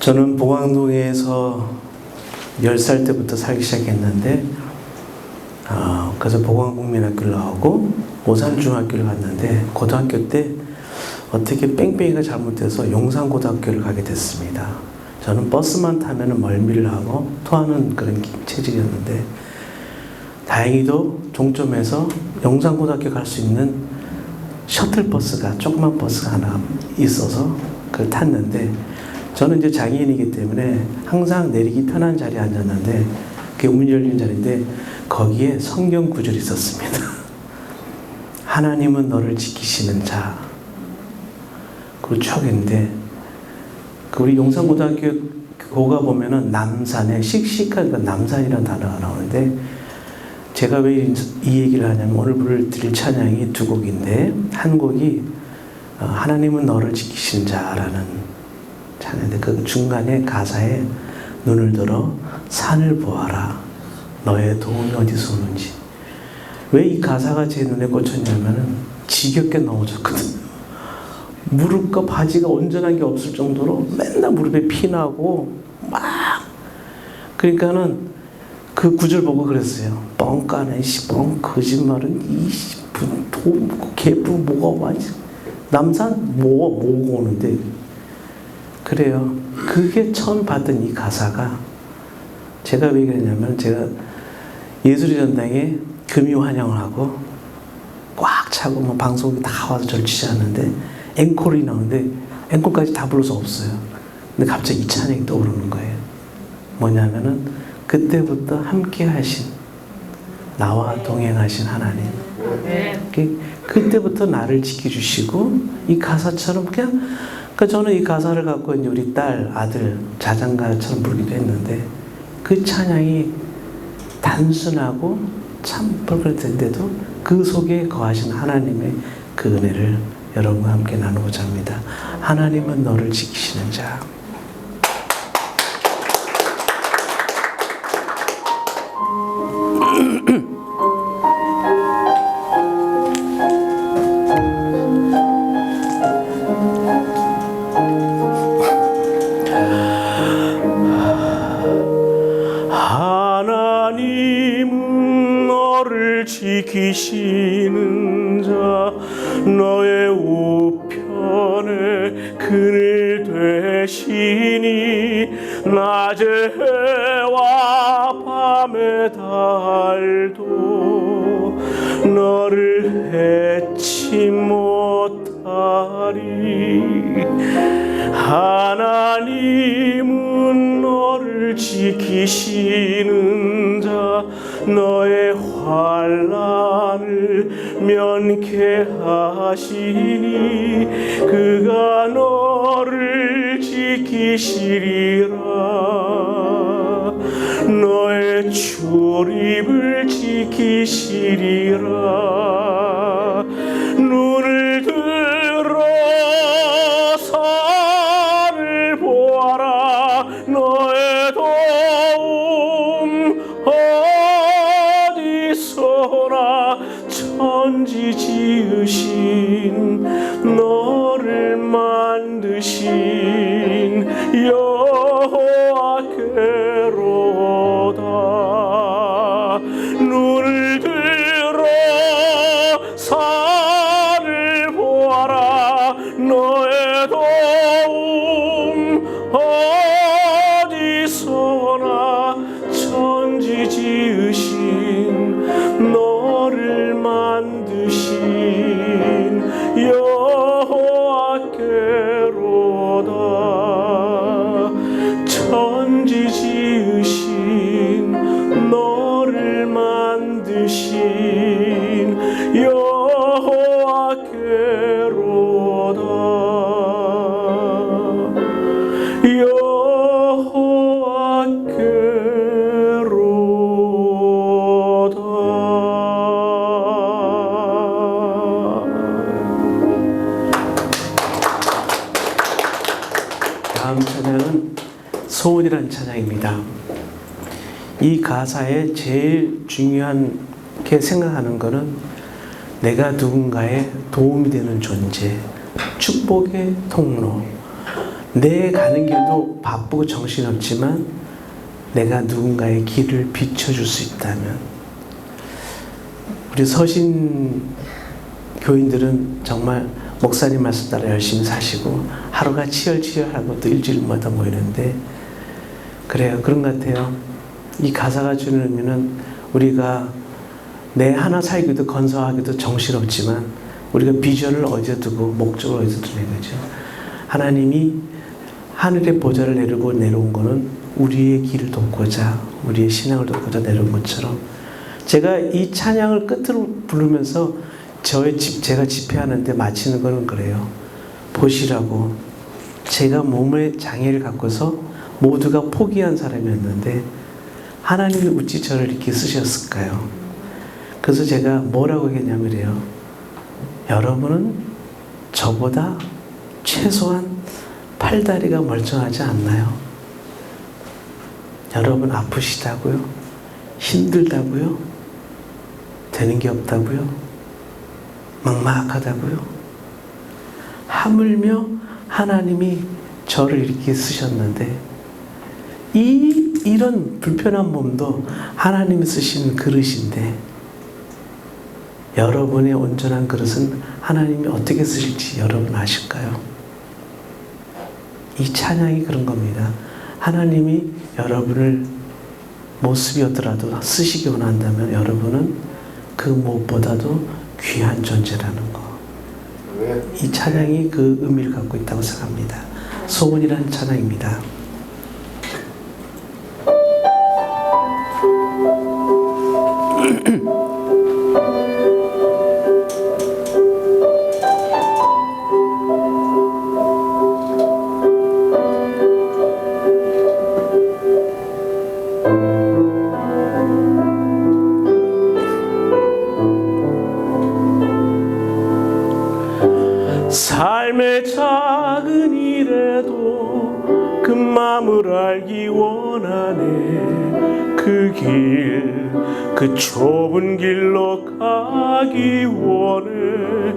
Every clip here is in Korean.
저는 보광동에서 10살 때부터 살기 시작했는데 그래서 보광국민학교를 나오고 오산중학교를 갔는데 고등학교 때 어떻게 뺑뺑이가 잘못돼서 용산고등학교를 가게 됐습니다. 저는 버스만 타면 멀미를 하고 토하는 그런 체질이었는데 다행히도 종점에서 용산고등학교 갈 수 있는 셔틀버스가 조그만 버스가 하나 있어서 그걸 탔는데 저는 이제 장애인이기 때문에 항상 내리기 편한 자리에 앉았는데 그게 문 열린 자리인데 거기에 성경 구절이 있었습니다. 하나님은 너를 지키시는 자. 그리고 쭉 했는데 우리 용산고등학교 고가 보면은 남산에 씩씩한 남산이라는 단어가 나오는데 제가 왜 이 얘기를 하냐면 오늘 부를 드릴 찬양이 두 곡인데 한 곡이 하나님은 너를 지키시는 자라는 찬양인데 그 중간에 가사에 눈을 들어 산을 보아라 너의 도움이 어디서 오는지. 왜 이 가사가 제 눈에 꽂혔냐면은 지겹게 넘어졌거든요. 무릎과 바지가 온전한 게 없을 정도로 맨날 무릎에 피나고 막 그러니까는 그 구절 보고 그랬어요. 뻥까네 뻥 거짓말은 개뿔 뭐가 와지 남산 뭐가 오는데 그래요. 그게 처음 받은 이 가사가 제가 왜 그랬냐면 제가 예술의 전당에 금요 환영을 하고 꽉 차고 뭐 방송이 다 와서 절치지 않는데 앵콜이 나오는데 앵콜까지 다 불러서 없어요. 근데 갑자기 이 찬양이 떠오르는 거예요. 뭐냐면은 그때부터 함께 하신 나와 동행하신 하나님. 그때부터 나를 지켜주시고 이 가사처럼 그냥 그러니까 저는 이 가사를 갖고 이제 우리 딸 아들 자장가처럼 부르기도 했는데 그 찬양이 단순하고 참 뻘뻘한데도 그 속에 거하신 하나님의 그 은혜를 여러분과 함께 나누고자 합니다. 하나님은 너를 지키시는 자. 하나님은 너를 지키시는 자 너의 우편에 그늘 되시니 낮의 해와 밤의 달도 너를 해치 못하리. 하나님은 너를 지키시는 자 너의 환난을 면케 하시니 그가 너를 지키시리라. 너의 출입을 지키시리라. 눈을 들어 산을 보아라 너의 도움 어디서나 천지 지으신 너를 만드신 여호와께로다. 눈을 들어 산을 보아라 너의 도움 어디서나 천지 지으신 너를 만드신 여호와께로다. 천지 지으신 너를 만드신 여호와께로다. 다음 찬양은 소원이라는 찬양입니다. 이 가사에 제일 중요하게 생각하는 것은 내가 누군가에 도움이 되는 존재, 축복의 통로, 내 가는 길도 바쁘고 정신없지만 내가 누군가의 길을 비춰줄 수 있다면, 우리 서신 교인들은 정말 목사님 말씀 따라 열심히 사시고 하루가 치열치열하고 또 일주일마다 모이는데, 그래요. 그런 것 같아요. 이 가사가 주는 의미는 우리가 내 하나 살기도 건설하기도 정신없지만 우리가 비전을 어디에 두고 목적을 어디에 두는 거죠. 하나님이 하늘의 보좌를 내리고 내려온 거는 우리의 길을 돕고자, 우리의 신앙을 돕고자 내려온 것처럼, 제가 이 찬양을 끝으로 부르면서 제가 집회하는데 마치는 거는 그래요. 보시라고, 제가 몸에 장애를 갖고서 모두가 포기한 사람이었는데 하나님이 어찌 저를 이렇게 쓰셨을까요? 그래서 제가 뭐라고 했냐면 이래요. 여러분은 저보다 최소한 팔다리가 멀쩡하지 않나요? 여러분 아프시다고요? 힘들다고요? 되는 게 없다고요? 막막하다고요? 하물며 하나님이 저를 이렇게 쓰셨는데, 이런 불편한 몸도 하나님이 쓰신 그릇인데, 여러분의 온전한 그릇은 하나님이 어떻게 쓰실지 여러분 아실까요? 이 찬양이 그런 겁니다. 하나님이 여러분을 모습이었더라도 쓰시기 원한다면 여러분은 그 무엇보다도 귀한 존재라는 거. 이 찬양이 그 의미를 갖고 있다고 생각합니다. 소원이라는 찬양입니다. 삶의 작은 일에도 그 마음을 알기 원하네. 그 길, 그 좁은 길로 가기 원해.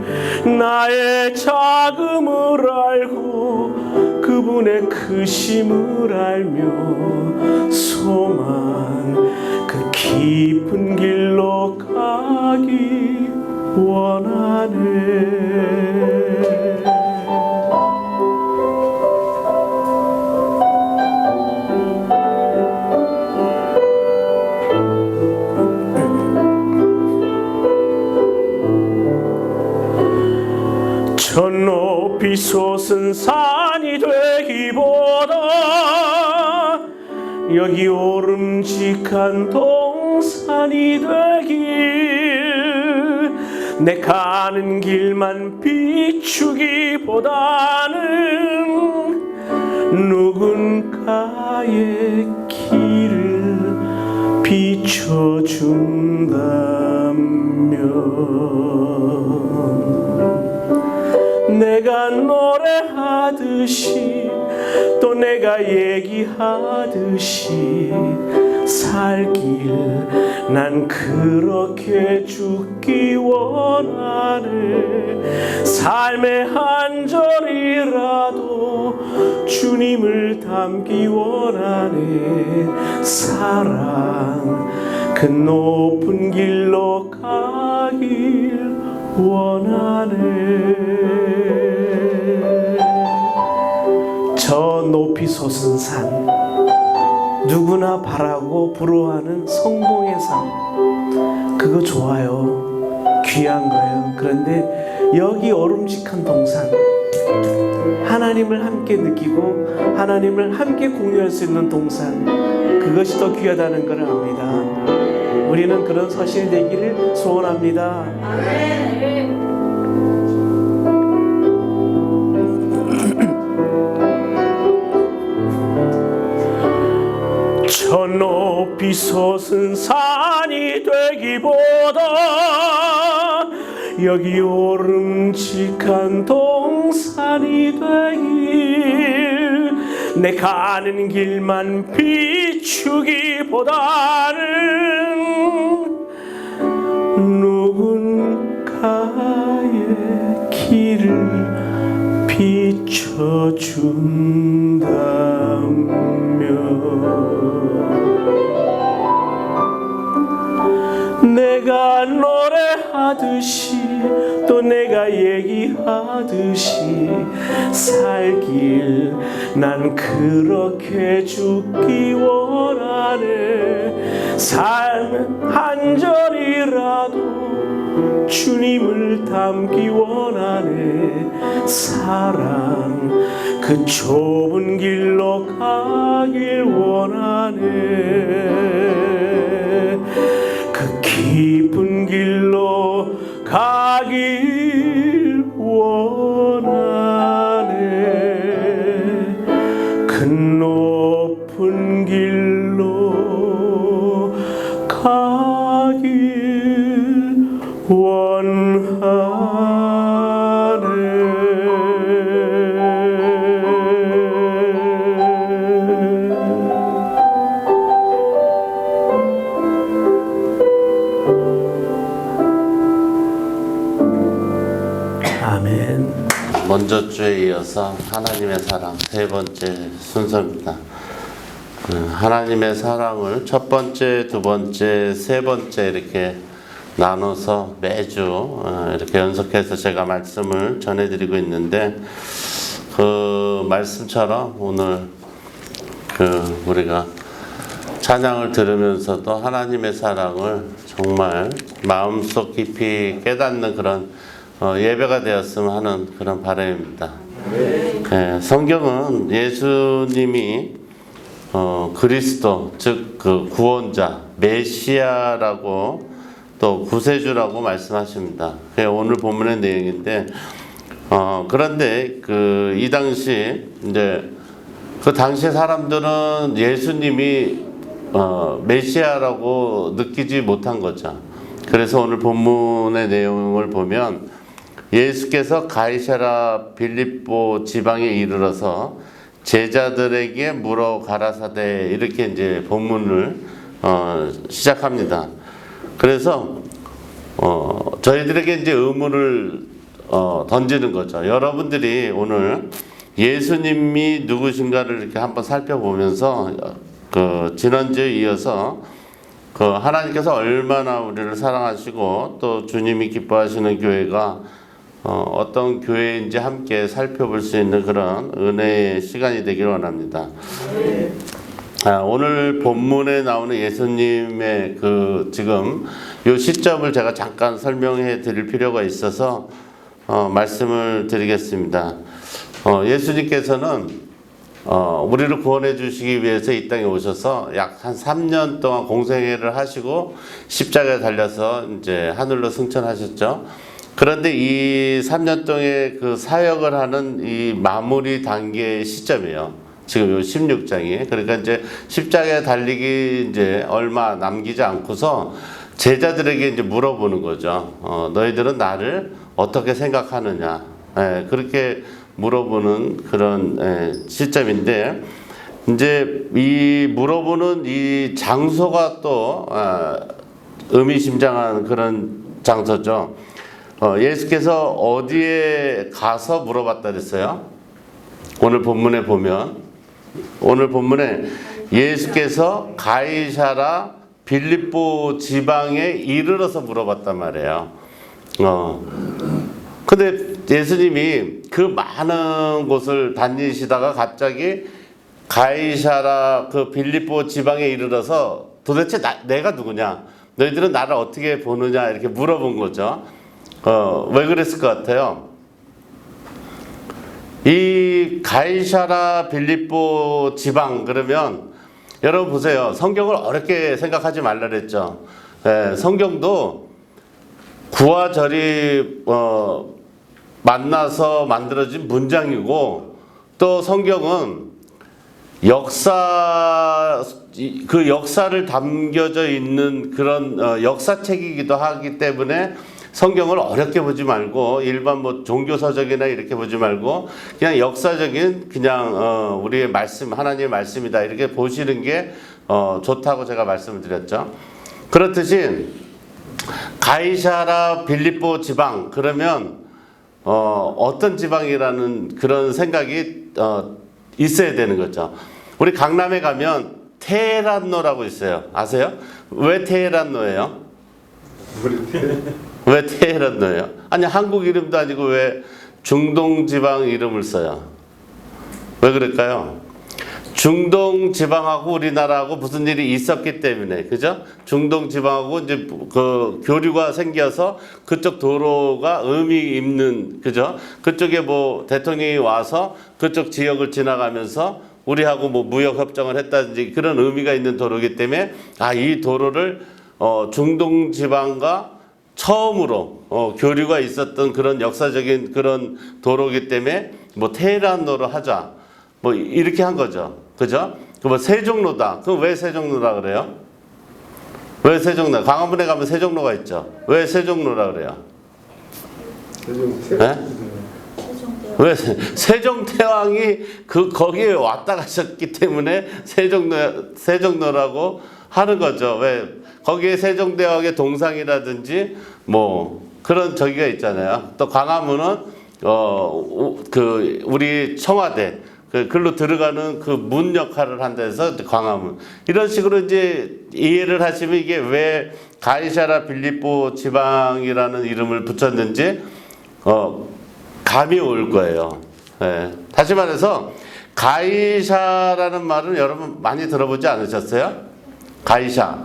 나의 작음을 알고 그분의 크심을 알며 소망, 그 깊은 길로 가기 원하네. 저 높이 솟은 산이 되기보다 여기 오름직한 동산이 되길, 내 가는 길만 비추기보다는 누군가의 길을 비춰준다면, 내가 노래하듯이 또 내가 얘기하듯이 살길 난 그렇게 죽기 원하네. 삶의 한 절이라도 주님을 담기 원하네. 사랑 그 높은 길로 가길 원하네. 저 높이 솟은 산, 누구나 바라고 부러워하는 성공의 산, 그거 좋아요. 귀한 거예요. 그런데 여기 오름직한 동산, 하나님을 함께 느끼고 하나님을 함께 공유할 수 있는 동산, 그것이 더 귀하다는 걸 압니다. 우리는 그런 서신이 되기를 소원합니다. 저 높이 솟은 산이 되기보다 여기 오름직한 동산이 되길, 내 가는 길만 비추기보다는 누군가의 길을 비추 비춰준다며 내가 노래하듯이 또 내가 얘기하듯이 살길 난 그렇게 죽기 원하네. 삶 한 절이라도 주님을 닮기 원하네. 사랑 그 좁은 길로 가길 원하네. 그 깊은 길로 가길 원하네. 그 높은 길로 가길 아멘. 먼저 주에 이어서 하나님의 사랑 세 번째 순서입니다. 하나님의 사랑을 첫 번째, 두 번째, 세 번째 이렇게 나눠서 매주 이렇게 연속해서 제가 말씀을 전해드리고 있는데, 그 말씀처럼 오늘 우리가 찬양을 들으면서도 하나님의 사랑을 정말 마음속 깊이 깨닫는 그런 예배가 되었으면 하는 그런 바람입니다. 성경은 예수님이 그리스도, 즉 그 구원자, 메시아라고 또 구세주라고 말씀하십니다. 오늘 본문의 내용인데, 그런데 이 당시 이제 그 당시 사람들은 예수님이 메시아라고 느끼지 못한 거죠. 그래서 오늘 본문의 내용을 보면 예수께서 가이사랴 빌립보 지방에 이르러서 제자들에게 물어 가라사대, 이렇게 이제 본문을 시작합니다. 그래서 저희들에게 이제 의문을 던지는 거죠. 여러분들이 오늘 예수님이 누구신가를 이렇게 한번 살펴보면서 지난주에 이어서 하나님께서 얼마나 우리를 사랑하시고 또 주님이 기뻐하시는 교회가 어떤 교회인지 함께 살펴볼 수 있는 그런 은혜의 시간이 되기를 원합니다. 오늘 본문에 나오는 예수님의 지금 이 시점을 제가 잠깐 설명해 드릴 필요가 있어서 말씀을 드리겠습니다. 예수님께서는 우리를 구원해 주시기 위해서 이 땅에 오셔서 약 한 3년 동안 공생애를 하시고 십자가에 달려서 이제 하늘로 승천하셨죠. 그런데 이 3년 동안의 그 사역을 하는 이 마무리 단계의 시점이에요. 지금 요 16장이. 그러니까 이제 십자가에 달리기 이제 얼마 남기지 않고서 제자들에게 이제 물어보는 거죠. 너희들은 나를 어떻게 생각하느냐. 그렇게 물어보는 그런 시점인데, 이제 이 물어보는 이 장소가 또 의미심장한 그런 장소죠. 예수께서 어디에 가서 물어봤다 그랬어요? 오늘 본문에 보면, 오늘 본문에 예수께서 가이사랴 빌립보 지방에 이르러서 물어봤단 말이에요. 근데 예수님이 그 많은 곳을 다니시다가 갑자기 가이사랴 그 빌립보 지방에 이르러서 도대체 내가 누구냐? 너희들은 나를 어떻게 보느냐? 이렇게 물어본 거죠. 왜 그랬을 것 같아요? 이 가이사랴 빌립보 지방 그러면 여러분 보세요. 성경을 어렵게 생각하지 말라 그랬죠. 성경도 구와 절이 만나서 만들어진 문장이고, 또 성경은 그 역사를 담겨져 있는 그런 역사책이기도 하기 때문에 성경을 어렵게 보지 말고, 일반 뭐 종교서적이나 이렇게 보지 말고 그냥 역사적인 그냥 우리의 말씀, 하나님의 말씀이다 이렇게 보시는 게 좋다고 제가 말씀을 드렸죠. 그렇듯이 가이사랴 빌립보 지방 그러면 어떤 지방이라는 그런 생각이 있어야 되는 거죠. 우리 강남에 가면 테헤란로라고 있어요. 아세요? 왜 테헤란로예요? 왜 테헤란로예요? 아니 한국 이름도 아니고 왜 중동 지방 이름을 써요? 왜 그럴까요? 중동 지방하고 우리나라하고 무슨 일이 있었기 때문에, 그죠? 중동 지방하고 이제 그 교류가 생겨서 그쪽 도로가 의미 있는, 그죠? 그쪽에 뭐 대통령이 와서 그쪽 지역을 지나가면서 우리하고 뭐 무역 협정을 했다든지 그런 의미가 있는 도로이기 때문에 이 도로를 중동 지방과 처음으로 교류가 있었던 그런 역사적인 그런 도로이기 때문에 뭐 테헤란로로 하자. 뭐 이렇게 한 거죠. 그죠? 뭐 세종로다. 그럼 왜 세종로라 그래요? 왜 세종로? 강화문에 가면 세종로가 있죠. 왜 세종로라 그래요? 네? 왜 세종대왕이 거기에 왔다 가셨기 때문에 세종로라고 하는 거죠. 왜 거기에 세종대왕의 동상이라든지 뭐 그런 저기가 있잖아요. 또 강화문은 그 우리 청와대 글로 들어가는 그 문 역할을 한다 해서 광화문. 이런 식으로 이제 이해를 하시면 이게 왜 가이사라 빌립보 지방이라는 이름을 붙였는지 감이 올 거예요. 예. 다시 말해서 가이사라는 말은 여러분 많이 들어보지 않으셨어요? 가이사.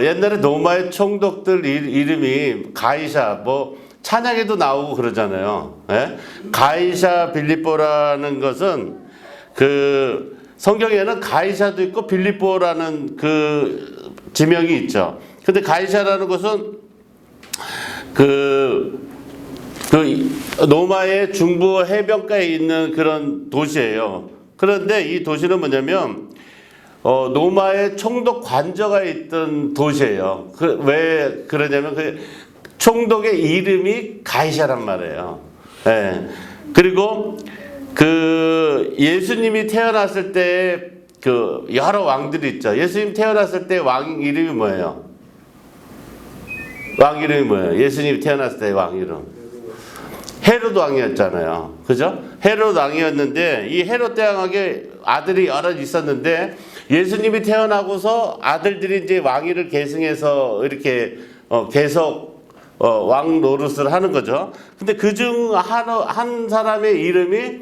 옛날에 로마의 총독들 이름이 가이사 뭐 찬양에도 나오고 그러잖아요. 예? 가이사 빌립보라는 것은 그 성경에는 가이사도 있고 빌립보라는 그 지명이 있죠. 근데 가이사라는 것은 그 로마의 중부 해변가에 있는 그런 도시예요. 그런데 이 도시는 뭐냐면 로마의 총독 관저가 있던 도시예요. 왜 그러냐면 그 총독의 이름이 가이사란 말이에요. 예. 그리고 그 예수님이 태어났을 때 그 여러 왕들이 있죠. 예수님 태어났을 때 왕 이름이 뭐예요? 왕 이름이 뭐예요? 예수님이 태어났을 때 왕 이름. 헤롯 왕이었잖아요. 그죠? 헤롯 왕이었는데 이 헤롯 대왕에게 아들이 여러 있었는데 예수님이 태어나고서 아들들이 이제 왕위를 계승해서 이렇게 계속 왕 노릇을 하는 거죠. 근데 그중 한 사람의 이름이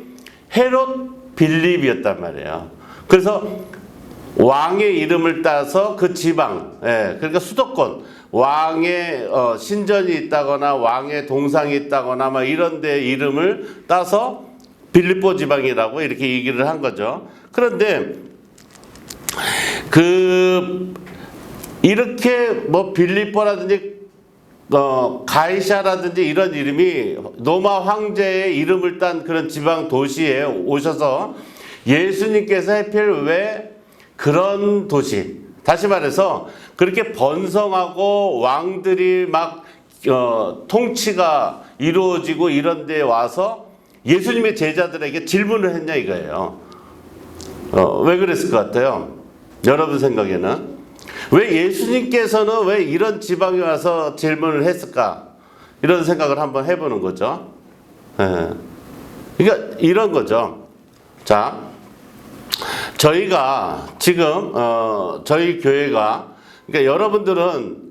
헤롯 빌립이었단 말이에요. 그래서 왕의 이름을 따서 그 지방, 그러니까 수도권, 왕의 신전이 있다거나 왕의 동상이 있다거나 막 이런 데 이름을 따서 빌립보 지방이라고 이렇게 얘기를 한 거죠. 그런데 이렇게 뭐 빌립보라든지 가이사라든지 이런 이름이 로마 황제의 이름을 딴 그런 지방 도시에 오셔서 예수님께서 하필 왜 그런 도시, 다시 말해서 그렇게 번성하고 왕들이 막 통치가 이루어지고 이런 데 와서 예수님의 제자들에게 질문을 했냐 이거예요. 왜 그랬을 것 같아요? 여러분 생각에는? 왜 예수님께서는 왜 이런 지방에 와서 질문을 했을까? 이런 생각을 한번 해보는 거죠. 그러니까 이런 거죠. 자, 저희가 지금 저희 교회가, 그러니까 여러분들은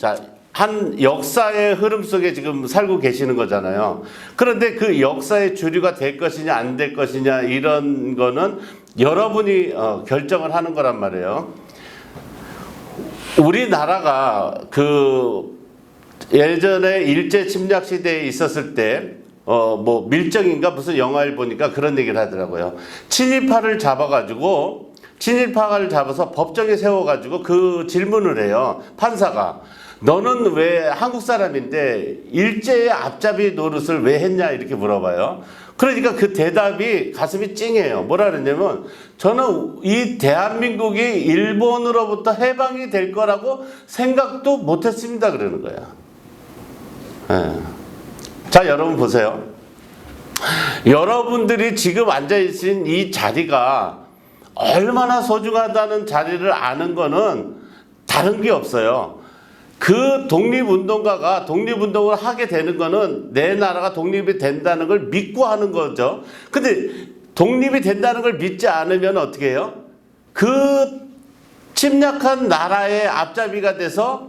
한 역사의 흐름 속에 지금 살고 계시는 거잖아요. 그런데 그 역사의 주류가 될 것이냐 안 될 것이냐 이런 거는 여러분이 결정을 하는 거란 말이에요. 우리나라가 그 예전에 일제 침략 시대에 있었을 때 뭐 밀정인가 무슨 영화를 보니까 그런 얘기를 하더라고요. 친일파를 잡아가지고 친일파를 잡아서 법정에 세워가지고 그 질문을 해요. 판사가 너는 왜 한국 사람인데 일제의 앞잡이 노릇을 왜 했냐 이렇게 물어봐요. 그러니까 그 대답이 가슴이 찡해요. 뭐라 그러냐면 저는 이 대한민국이 일본으로부터 해방이 될 거라고 생각도 못했습니다 그러는 거야. 자, 여러분 보세요. 여러분들이 지금 앉아있는 이 자리가 얼마나 소중하다는 자리를 아는 거는 다른 게 없어요. 그 독립운동가가 독립운동을 하게 되는 거는 내 나라가 독립이 된다는 걸 믿고 하는 거죠. 근데 독립이 된다는 걸 믿지 않으면 어떻게 해요? 그 침략한 나라의 앞잡이가 돼서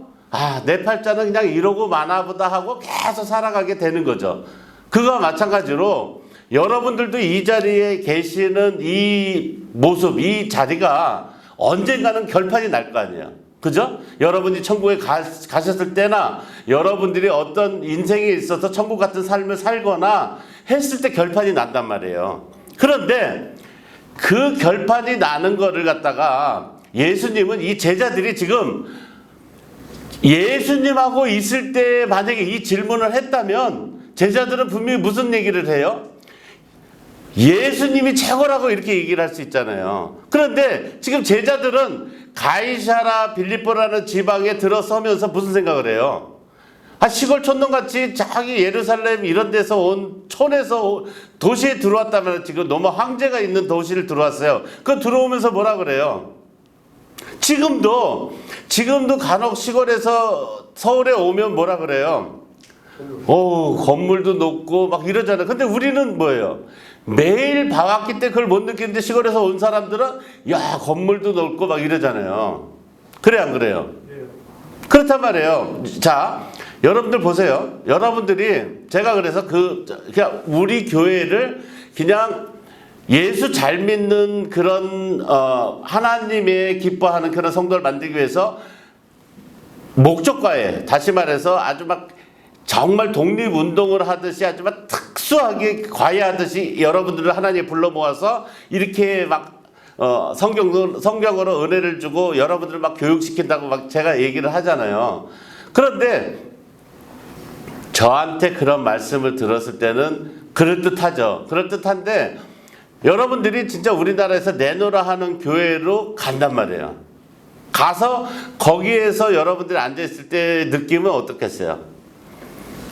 내 팔자는 그냥 이러고 마나보다 하고 계속 살아가게 되는 거죠. 그거와 마찬가지로 여러분들도 이 자리에 계시는 이 모습, 이 자리가 언젠가는 결판이 날 거 아니에요. 그죠? 여러분이 천국에 가셨을 때나 여러분들이 어떤 인생에 있어서 천국 같은 삶을 살거나 했을 때 결판이 난단 말이에요. 그런데 그 결판이 나는 거를 갖다가 예수님은 이 제자들이 지금 예수님하고 있을 때 만약에 이 질문을 했다면 제자들은 분명히 무슨 얘기를 해요? 예수님이 최고라고 이렇게 얘기를 할 수 있잖아요. 그런데 지금 제자들은 가이사라 빌립보라는 지방에 들어서면서 무슨 생각을 해요? 시골 촌놈같이 자기 예루살렘 이런 데서 온 촌에서 도시에 들어왔다면 지금 너무 황제가 있는 도시를 들어왔어요. 그 들어오면서 뭐라 그래요? 지금도 간혹 시골에서 서울에 오면 뭐라 그래요? 건물도 높고 막 이러잖아요. 근데 우리는 뭐예요? 매일 봐왔기 때문에 그걸 못 느끼는데 시골에서 온 사람들은 건물도 넓고 막 이러잖아요. 그래 안 그래요? 그렇단 말이에요. 자, 여러분들 보세요. 여러분들이 제가 그래서 그냥 우리 교회를 그냥 예수 잘 믿는 그런 하나님의 기뻐하는 그런 성도를 만들기 위해서 목적과에 다시 말해서 아주 막 정말 독립운동을 하듯이 아주 막 특수하게 과외하듯이 여러분들을 하나님이 불러 모아서 이렇게 막 성경으로 은혜를 주고 여러분들을 막 교육시킨다고 막 제가 얘기를 하잖아요. 그런데 저한테 그런 말씀을 들었을 때는 그럴듯하죠. 그럴듯한데 여러분들이 진짜 우리나라에서 내노라 하는 교회로 간단 말이에요. 가서 거기에서 여러분들이 앉아있을 때 느낌은 어떻겠어요?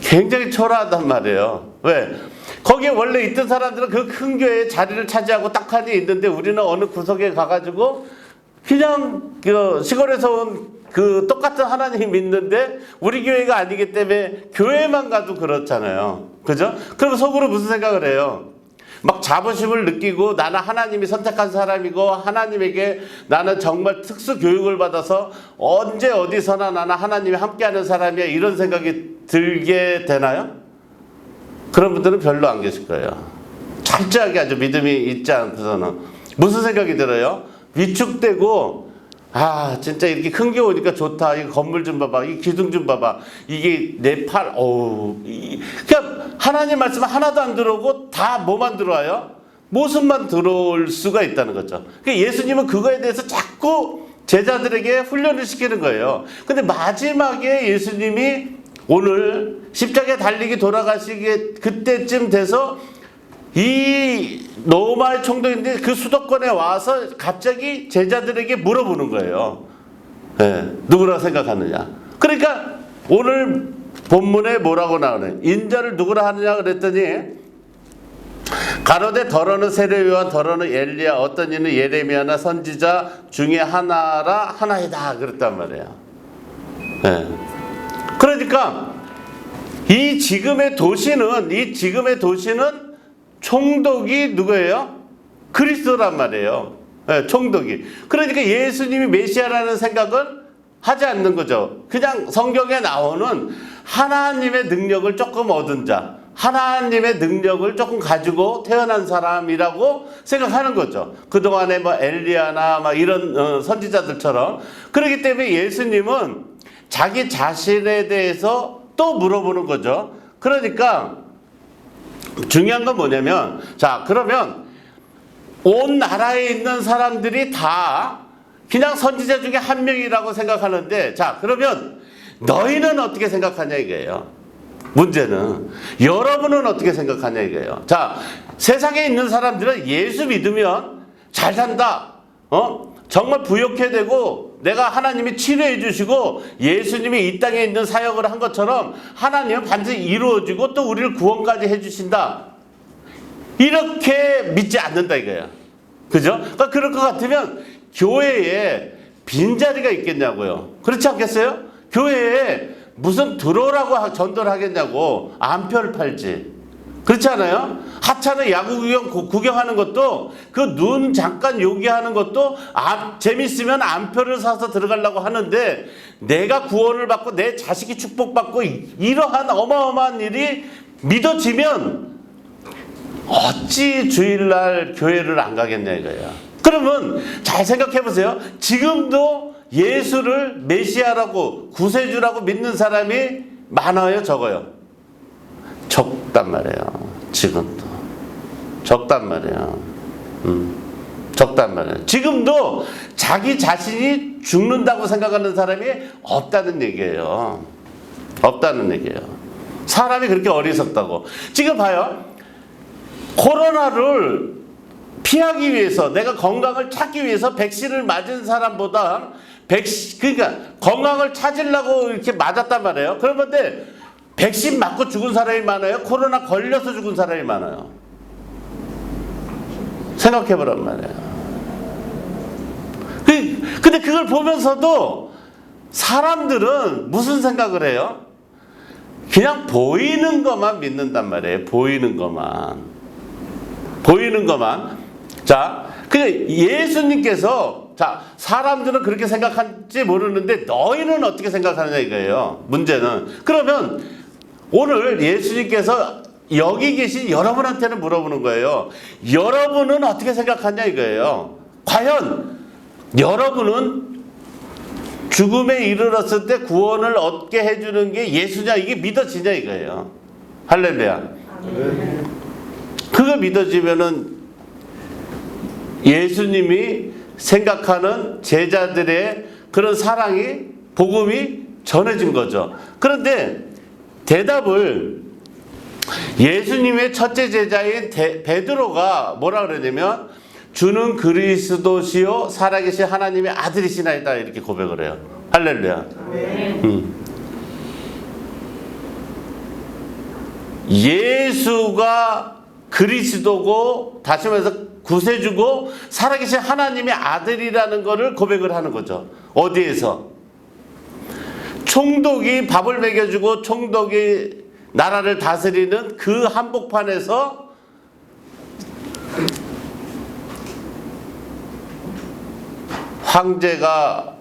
굉장히 초라하단 말이에요. 왜? 거기에 원래 있던 사람들은 그 큰 교회에 자리를 차지하고 딱하니 있는데 우리는 어느 구석에 가가지고 그냥 시골에서 온 그 똑같은 하나님 믿는데 우리 교회가 아니기 때문에 교회만 가도 그렇잖아요. 그죠? 그럼 속으로 무슨 생각을 해요? 막 자부심을 느끼고 나는 하나님이 선택한 사람이고 하나님에게 나는 정말 특수 교육을 받아서 언제 어디서나 나는 하나님이 함께하는 사람이야 이런 생각이 들게 되나요? 그런 분들은 별로 안 계실 거예요. 철저하게 아주 믿음이 있지 않고서는 무슨 생각이 들어요? 위축되고 진짜 이렇게 큰 게 오니까 좋다. 이 건물 좀 봐봐. 이 기둥 좀 봐봐. 이게 내 팔, 그냥 하나님 말씀 하나도 안 들어오고 다 뭐만 들어와요? 모습만 들어올 수가 있다는 거죠. 그러니까 예수님은 그거에 대해서 자꾸 제자들에게 훈련을 시키는 거예요. 근데 마지막에 예수님이 오늘 십자가에 달리기 돌아가시게 그때쯤 돼서 이 로마의 총독인데 그 수도권에 와서 갑자기 제자들에게 물어보는 거예요. 누구라 생각하느냐. 그러니까 오늘 본문에 뭐라고 나오네. 인자를 누구라 하느냐 그랬더니 가로되 더러는 세례요한 더러는 엘리야 어떤 이는 예레미야나 선지자 중에 하나이다 그랬단 말이에요. 그러니까 이 지금의 도시는 총독이 누구예요? 그리스도란 말이에요. 총독이. 그러니까 예수님이 메시아라는 생각을 하지 않는 거죠. 그냥 성경에 나오는 하나님의 능력을 조금 얻은 자, 하나님의 능력을 조금 가지고 태어난 사람이라고 생각하는 거죠. 그동안에 엘리야나 이런 선지자들처럼. 그렇기 때문에 예수님은 자기 자신에 대해서 또 물어보는 거죠. 그러니까 중요한 건 뭐냐면, 자, 그러면 온 나라에 있는 사람들이 다 그냥 선지자 중에 한 명이라고 생각하는데, 자, 그러면 너희는 어떻게 생각하냐 이거예요. 문제는 여러분은 어떻게 생각하냐 이거예요. 자, 세상에 있는 사람들은 예수 믿으면 잘 산다. 정말 부욕해 되고 내가 하나님이 치료해 주시고 예수님이 이 땅에 있는 사역을 한 것처럼 하나님은 반드시 이루어지고 또 우리를 구원까지 해 주신다. 이렇게 믿지 않는다 이거야. 그죠? 그러니까 그럴 것 같으면 교회에 빈자리가 있겠냐고요. 그렇지 않겠어요? 교회에 무슨 들어오라고 전도를 하겠냐고 암표를 팔지. 그렇지 않아요? 하찮은 야구 구경하는 것도 그 눈 잠깐 요기하는 것도 재밌으면 암표를 사서 들어가려고 하는데 내가 구원을 받고 내 자식이 축복받고 이러한 어마어마한 일이 믿어지면 어찌 주일날 교회를 안 가겠냐 이거야. 그러면 잘 생각해 보세요. 지금도 예수를 메시아라고 구세주라고 믿는 사람이 많아요, 적어요? 적단 말이에요. 지금도 적단 말이에요. 적단 말이에요. 지금도 자기 자신이 죽는다고 생각하는 사람이 없다는 얘기예요. 없다는 얘기예요. 사람이 그렇게 어리석다고. 지금 봐요. 코로나를 피하기 위해서, 내가 건강을 찾기 위해서 백신을 맞은 사람보다 그러니까 건강을 찾으려고 이렇게 맞았단 말이에요. 그런데 백신 맞고 죽은 사람이 많아요? 코로나 걸려서 죽은 사람이 많아요? 생각해보란 말이에요. 근데 그걸 보면서도 사람들은 무슨 생각을 해요? 그냥 보이는 것만 믿는단 말이에요. 보이는 것만. 보이는 것만. 자, 예수님께서, 자, 사람들은 그렇게 생각할지 모르는데 너희는 어떻게 생각하느냐 이거예요. 문제는. 그러면 오늘 예수님께서 여기 계신 여러분한테는 물어보는 거예요. 여러분은 어떻게 생각하냐 이거예요. 과연 여러분은 죽음에 이르렀을 때 구원을 얻게 해주는 게 예수냐, 이게 믿어지냐 이거예요. 할렐루야. 그거 믿어지면은 예수님이 생각하는 제자들의 그런 사랑이, 복음이 전해진 거죠. 그런데 대답을 예수님의 첫째 제자인 베드로가 뭐라 그러냐면 주는 그리스도시요 살아계신 하나님의 아들이시나이다 이렇게 고백을 해요. 할렐루야. 예수가 그리스도고, 다시 말해서 구세주고 살아계신 하나님의 아들이라는 것을 고백을 하는 거죠. 어디에서? 총독이 밥을 먹여주고 총독이 나라를 다스리는 그 한복판에서 황제가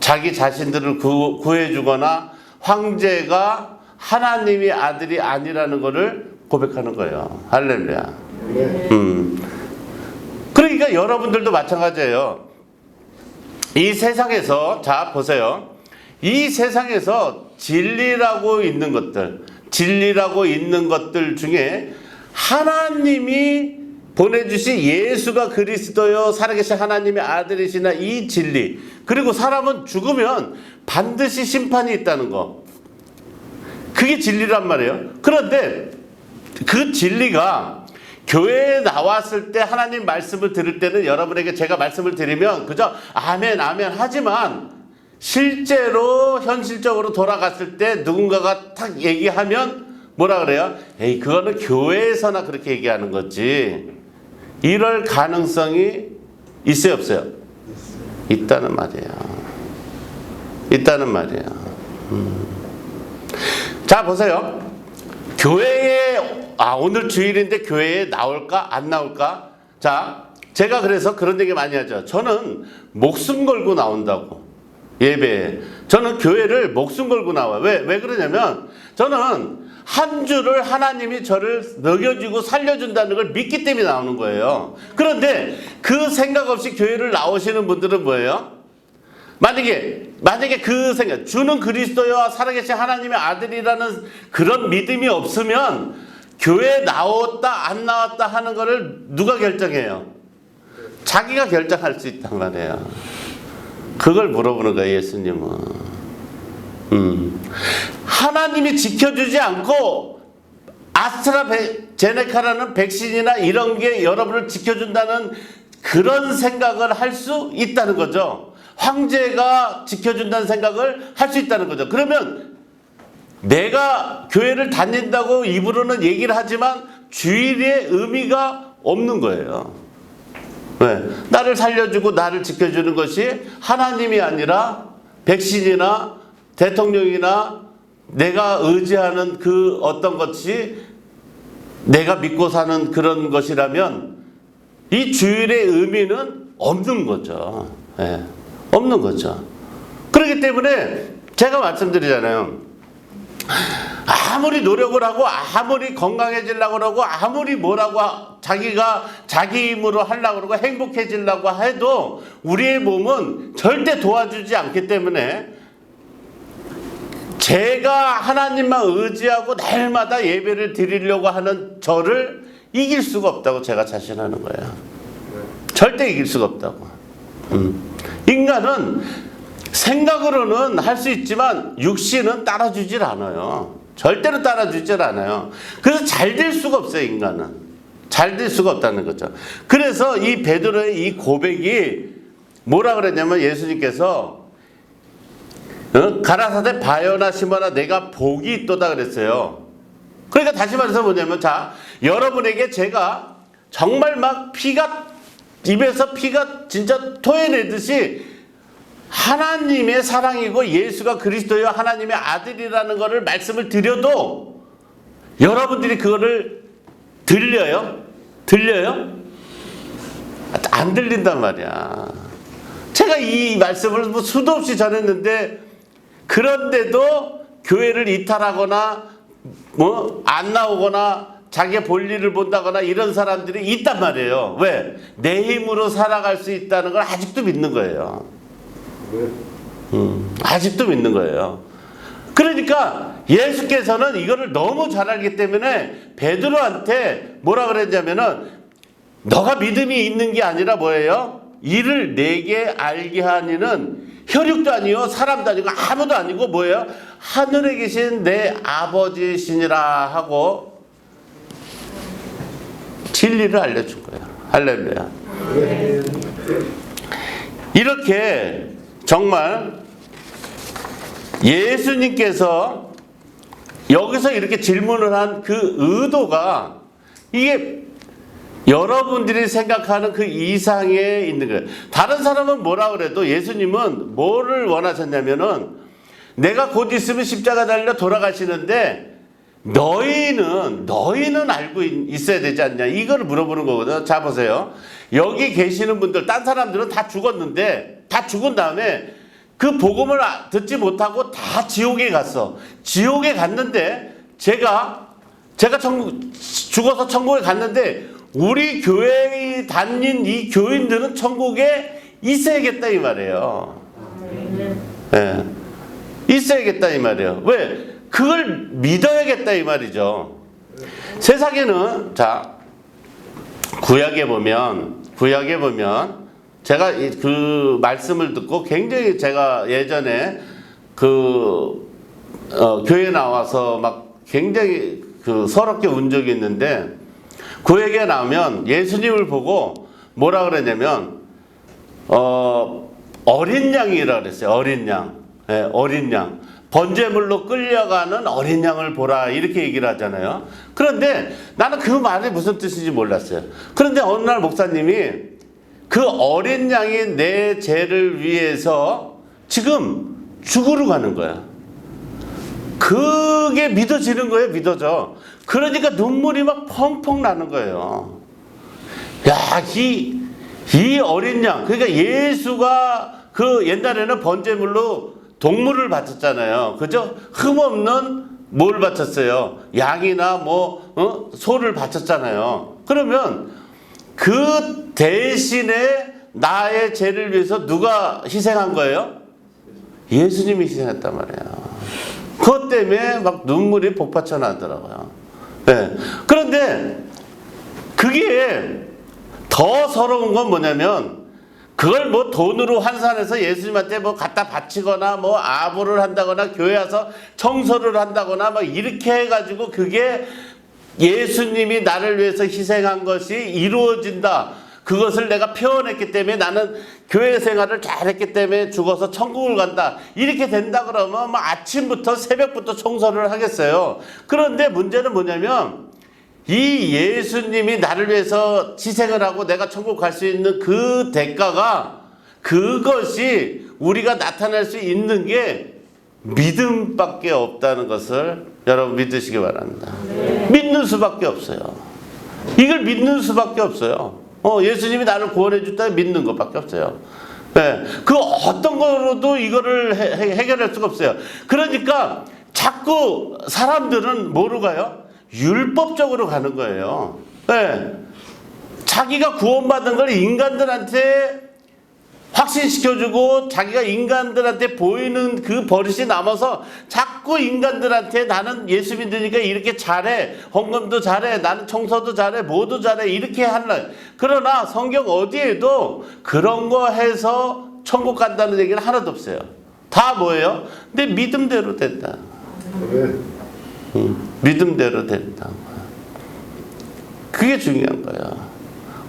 자기 자신들을 구해주거나 황제가 하나님의 아들이 아니라는 것을 고백하는 거예요. 할렐루야. 그러니까 여러분들도 마찬가지예요. 이 세상에서, 자 보세요. 이 세상에서 진리라고 있는 것들 중에 하나님이 보내주신 예수가 그리스도요 살아계신 하나님의 아들이시나 이 진리, 그리고 사람은 죽으면 반드시 심판이 있다는 거, 그게 진리란 말이에요. 그런데 그 진리가 교회에 나왔을 때 하나님 말씀을 들을 때는 여러분에게 제가 말씀을 드리면 그저 아멘 아멘 하지만 실제로 현실적으로 돌아갔을 때 누군가가 탁 얘기하면 뭐라 그래요? 에이 그거는 교회에서나 그렇게 얘기하는 거지. 이럴 가능성이 있어요 없어요? 있다는 말이에요. 있다는 말이에요. 자 보세요. 교회에 오늘 주일인데 교회에 나올까 안 나올까? 자 제가 그래서 그런 얘기 많이 하죠. 저는 목숨 걸고 나온다고. 예배에 저는 교회를 목숨 걸고 나와요. 왜 그러냐면 저는 한 주를 하나님이 저를 먹여주고 살려준다는 걸 믿기 때문에 나오는 거예요. 그런데 그 생각 없이 교회를 나오시는 분들은 뭐예요? 만약에 그 생각, 주는 그리스도와 살아계신 하나님의 아들이라는 그런 믿음이 없으면 교회에 나왔다 안 나왔다 하는 거를 누가 결정해요? 자기가 결정할 수 있단 말이에요. 그걸 물어보는 거예요, 예수님은. 하나님이 지켜주지 않고 아스트라제네카라는 백신이나 이런 게 여러분을 지켜준다는 그런 생각을 할 수 있다는 거죠. 황제가 지켜준다는 생각을 할 수 있다는 거죠. 그러면 내가 교회를 다닌다고 입으로는 얘기를 하지만 주일의 의미가 없는 거예요. 왜? 나를 살려주고 나를 지켜주는 것이 하나님이 아니라 백신이나 대통령이나 내가 의지하는 그 어떤 것이 내가 믿고 사는 그런 것이라면 이 주일의 의미는 없는 거죠. 예, 없는 거죠. 그렇기 때문에 제가 말씀드리잖아요. 아무리 노력을 하고 아무리 건강해지려고 그러고 아무리 뭐라고 자기가 자기 힘으로 하려고 그러고 행복해지려고 해도 우리의 몸은 절대 도와주지 않기 때문에 제가 하나님만 의지하고 날마다 예배를 드리려고 하는 저를 이길 수가 없다고 제가 자신하는 거예요. 절대 이길 수가 없다고. 인간은 생각으로는 할 수 있지만 육신은 따라주질 않아요. 절대로 따라주질 않아요. 그래서 잘 될 수가 없어요. 인간은 잘 될 수가 없다는 거죠. 그래서 이 베드로의 이 고백이 뭐라 그랬냐면 예수님께서 가라사대 바요나 시모나 내가 복이 있도다 그랬어요. 그러니까 다시 말해서 뭐냐면 자, 여러분에게 제가 정말 막 입에서 피가 진짜 토해내듯이 하나님의 사랑이고 예수가 그리스도여 하나님의 아들이라는 것을 말씀을 드려도 여러분들이 그거를 들려요? 안 들린단 말이야. 제가 이 말씀을 뭐 수도 없이 전했는데 그런데도 교회를 이탈하거나 뭐 안 나오거나 자기의 볼일을 본다거나 이런 사람들이 있단 말이에요. 왜? 내 힘으로 살아갈 수 있다는 걸 아직도 믿는 거예요. 아직도 믿는 거예요. 그러니까 예수께서는 이거를 너무 잘 알기 때문에 베드로한테 뭐라 그랬냐면은 너가 믿음이 있는 게 아니라 뭐예요? 이를 내게 알게 하니는 혈육도 아니요 사람도 아니고 아무도 아니고 뭐예요? 하늘에 계신 내 아버지시니라 하고 진리를 알려준 거예요. 할렐루야. 이렇게 정말 예수님께서 여기서 이렇게 질문을 한 그 의도가 이게 여러분들이 생각하는 그 이상에 있는 거예요. 다른 사람은 뭐라 그래도 예수님은 뭐를 원하셨냐면은 내가 곧 있으면 십자가 달려 돌아가시는데 너희는 알고 있어야 되지 않냐 이거를 물어보는 거거든요. 자 보세요. 여기 계시는 분들 딴 사람들은 다 죽었는데 다 죽은 다음에 그 복음을 듣지 못하고 다 지옥에 갔어. 지옥에 갔는데 제가 죽어서 천국에 갔는데 우리 교회에 다닌 이 교인들은 천국에 있어야겠다 이 말이에요. 네. 있어야겠다 이 말이에요. 왜? 그걸 믿어야겠다 이 말이죠. 세상에는 자 구약에 보면 제가 그 말씀을 듣고 굉장히 제가 예전에 교회 나와서 막 굉장히 서럽게 운 적이 있는데 구약에 나오면 예수님을 보고 뭐라 그랬냐면 어린 양이라 그랬어요. 어린 양. 네, 어린 양. 번제물로 끌려가는 어린 양을 보라 이렇게 얘기를 하잖아요. 그런데 나는 그 말이 무슨 뜻인지 몰랐어요. 그런데 어느 날 목사님이 그 어린 양이 내 죄를 위해서 지금 죽으러 가는 거야. 그게 믿어지는 거예요. 믿어져. 그러니까 눈물이 막 펑펑 나는 거예요. 야, 이 어린 양. 그러니까 예수가 그 옛날에는 번제물로 동물을 바쳤잖아요. 그죠? 흠없는 뭘 바쳤어요? 양이나 소를 바쳤잖아요. 그러면 그 대신에 나의 죄를 위해서 누가 희생한 거예요? 예수님이 희생했단 말이에요. 그것 때문에 막 눈물이 복받쳐 나더라고요. 네. 그런데 그게 더 서러운 건 뭐냐면 그걸 돈으로 환산해서 예수님한테 갖다 바치거나 아부를 한다거나 교회 와서 청소를 한다거나 이렇게 해가지고 그게 예수님이 나를 위해서 희생한 것이 이루어진다. 그것을 내가 표현했기 때문에 나는 교회 생활을 잘했기 때문에 죽어서 천국을 간다. 이렇게 된다 그러면 아침부터 새벽부터 청소를 하겠어요. 그런데 문제는 뭐냐면 이 예수님이 나를 위해서 희생을 하고 내가 천국 갈 수 있는 그 대가가 그것이 우리가 나타낼 수 있는 게 믿음밖에 없다는 것을 여러분 믿으시기 바랍니다. 믿는 수밖에 없어요. 이걸 믿는 수밖에 없어요. 예수님이 나를 구원해 줬다 믿는 것밖에 없어요. 네, 그 어떤 거로도 이거를 해결할 수가 없어요. 그러니까 자꾸 사람들은 뭐로 가요? 율법적으로 가는 거예요. 네, 자기가 구원받은 걸 인간들한테 확신시켜주고 자기가 인간들한테 보이는 그 버릇이 남아서 자꾸 인간들한테 나는 예수 믿으니까 이렇게 잘해, 헌금도 잘해, 나는 청소도 잘해, 뭐도 잘해, 이렇게 하려. 그러나 성경 어디에도 그런 거 해서 천국 간다는 얘기는 하나도 없어요. 다 뭐예요? 내 믿음대로 된다. 믿음대로 된다. 그게 중요한 거야.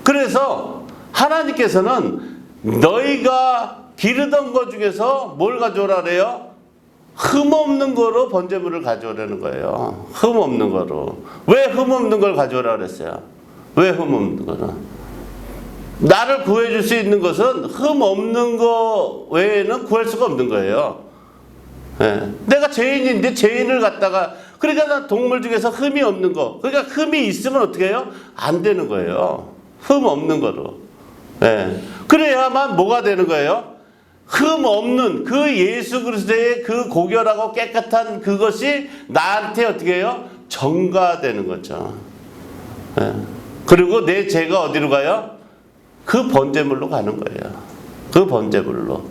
그래서 하나님께서는 너희가 기르던 것 중에서 뭘 가져오라 그래요? 흠없는 거로 번제물을 가져오라는 거예요. 흠없는 거로. 왜 흠없는 걸 가져오라 그랬어요? 왜 흠없는 거로? 나를 구해줄 수 있는 것은 흠없는 거 외에는 구할 수가 없는 거예요. 네. 내가 죄인인데 죄인을 갖다가, 그러니까 난 동물 중에서 흠이 없는 거, 그러니까 흠이 있으면 어떻게 해요? 안 되는 거예요. 흠 없는 거로. 네. 그래야만 뭐가 되는 거예요? 흠 없는 그 예수 그리스도의 그 고결하고 깨끗한 그것이 나한테 어떻게 해요? 전가되는 거죠. 네. 그리고 내 죄가 어디로 가요? 그 번제물로 가는 거예요. 그 번제물로.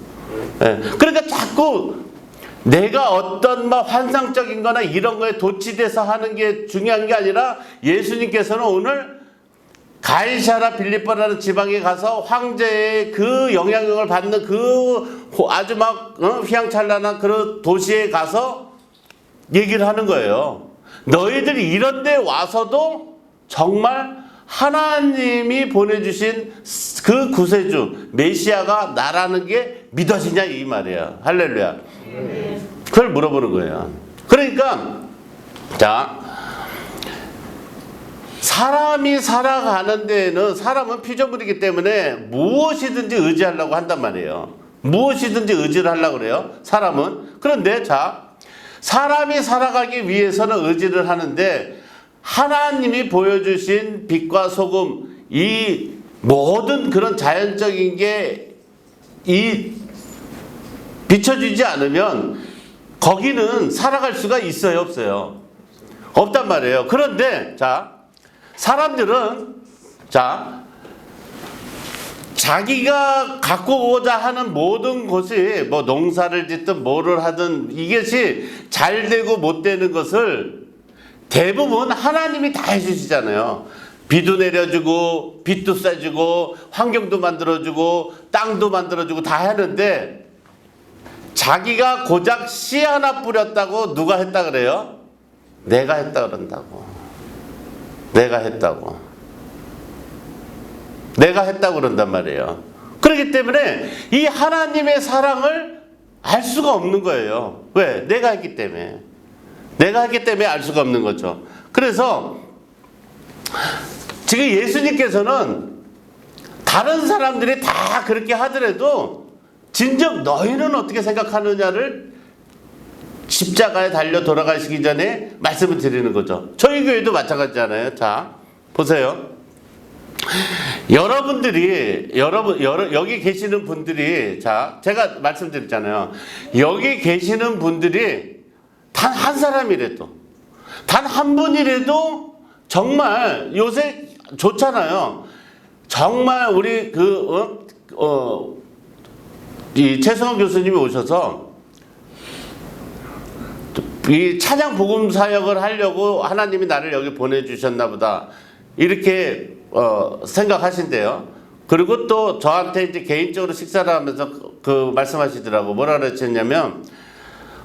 네. 그러니까 자꾸 내가 어떤 막 환상적인 거나 이런 거에 도취돼서 하는 게 중요한 게 아니라 예수님께서는 오늘 가이사라 빌립보라는 지방에 가서 황제의 그 영향력을 받는 그 아주 막 휘황찬란한 그런 도시에 가서 얘기를 하는 거예요. 너희들이 이런 데 와서도 정말 하나님이 보내주신 그 구세주 메시아가 나라는 게 믿어지냐 이 말이에요. 할렐루야. 그걸 물어보는 거예요. 그러니까 자, 사람이 살아가는 데에는 사람은 피조물이기 때문에 무엇이든지 의지하려고 한단 말이에요. 무엇이든지 의지를 하려고 그래요. 사람은. 그런데 자, 사람이 살아가기 위해서는 의지를 하는데 하나님이 보여주신 빛과 소금, 이 모든 그런 자연적인 게 이 비춰지지 않으면 거기는 살아갈 수가 있어요, 없어요? 없단 말이에요. 그런데 자, 사람들은 자, 자기가 갖고 오고자 하는 모든 것이 뭐 농사를 짓든 뭐를 하든 이것이 잘 되고 못 되는 것을 대부분 하나님이 다 해주시잖아요. 비도 내려주고 빛도 쏴주고 환경도 만들어주고 땅도 만들어주고 다 하는데 자기가 고작 씨 하나 뿌렸다고 누가 했다 그래요? 내가 했다 그런다고. 내가 했다고. 내가 했다고 그런단 말이에요. 그렇기 때문에 이 하나님의 사랑을 알 수가 없는 거예요. 왜? 내가 했기 때문에. 내가 했기 때문에 알 수가 없는 거죠. 그래서 지금 예수님께서는 다른 사람들이 다 그렇게 하더라도 진정 너희는 어떻게 생각하느냐를 십자가에 달려 돌아가시기 전에 말씀을 드리는 거죠. 저희 교회도 마찬가지잖아요. 자, 보세요. 여러분들이 여기 계시는 분들이 자, 제가 말씀드렸잖아요. 여기 계시는 분들이 단 한 사람이라도 단 한 분이라도 정말 요새 좋잖아요. 정말 우리 이 최성원 교수님이 오셔서 이 찬양 복음 사역을 하려고 하나님이 나를 여기 보내주셨나 보다 이렇게 생각하신대요. 그리고 또 저한테 이제 개인적으로 식사를 하면서 그 말씀하시더라고. 뭐라 그러셨냐면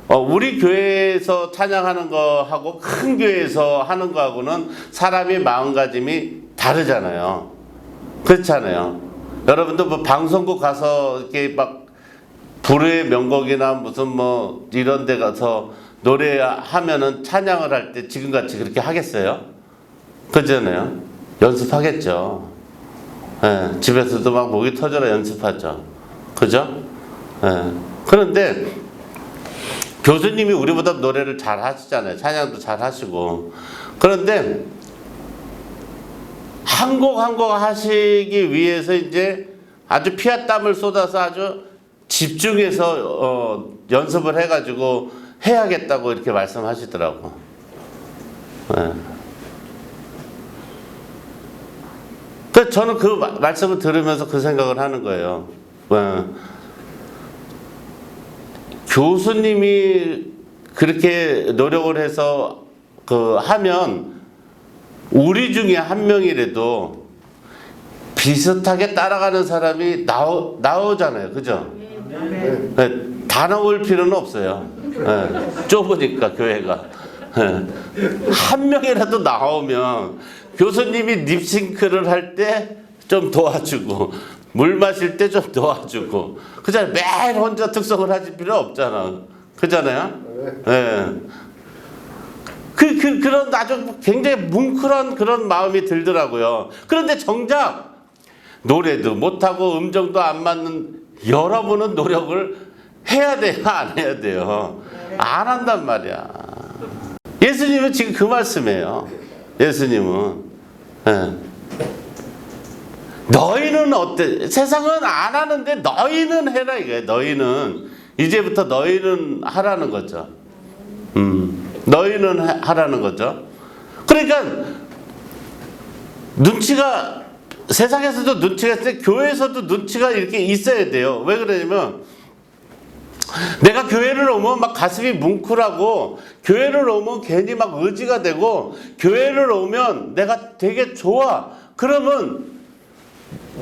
우리 교회에서 찬양하는 거하고 큰 교회에서 하는 거하고는 사람의 마음가짐이 다르잖아요. 그렇잖아요. 여러분도 뭐 방송국 가서 이렇게 막 불후의 명곡이나 무슨 뭐 이런 데 가서 노래하면은 찬양을 할 때 지금같이 그렇게 하겠어요? 그렇잖아요. 연습하겠죠. 예, 집에서도 막 목이 터져라 연습하죠. 그죠? 예. 그런데 교수님이 우리보다 노래를 잘 하시잖아요. 찬양도 잘 하시고. 그런데 한 곡 한 곡 하시기 위해서 이제 아주 피와 땀을 쏟아서 아주 집중해서 연습을 해가지고 해야겠다고 이렇게 말씀하시더라고. 네. 그래서 저는 그 말씀을 들으면서 그 생각을 하는 거예요. 네. 교수님이 그렇게 노력을 해서 하면 우리 중에 한 명이라도 비슷하게 따라가는 사람이 나오잖아요. 그죠? 네. 다 나올 필요는 없어요. 네. 좁으니까 교회가. 네. 한 명이라도 나오면 교수님이 립싱크를 할 때 좀 도와주고 물 마실 때 좀 도와주고 그잖아요. 매일 혼자 특성을 하실 필요 없잖아. 그잖아요. 네. 그런 아주 굉장히 뭉클한 그런 마음이 들더라고요. 그런데 정작 노래도 못하고 음정도 안 맞는 여러분은 노력을 해야 돼요? 안 해야 돼요? 안 한단 말이야. 예수님은 지금 그 말씀이에요. 예수님은. 네. 너희는 어때? 세상은 안 하는데 너희는 해라 이거예요. 너희는. 이제부터 너희는 하라는 거죠. 너희는 하라는 거죠. 그러니까 눈치가 세상에서도 눈치가 있을 때 교회에서도 눈치가 이렇게 있어야 돼요. 왜 그러냐면 내가 교회를 오면 막 가슴이 뭉클하고 교회를 오면 괜히 막 의지가 되고 교회를 오면 내가 되게 좋아. 그러면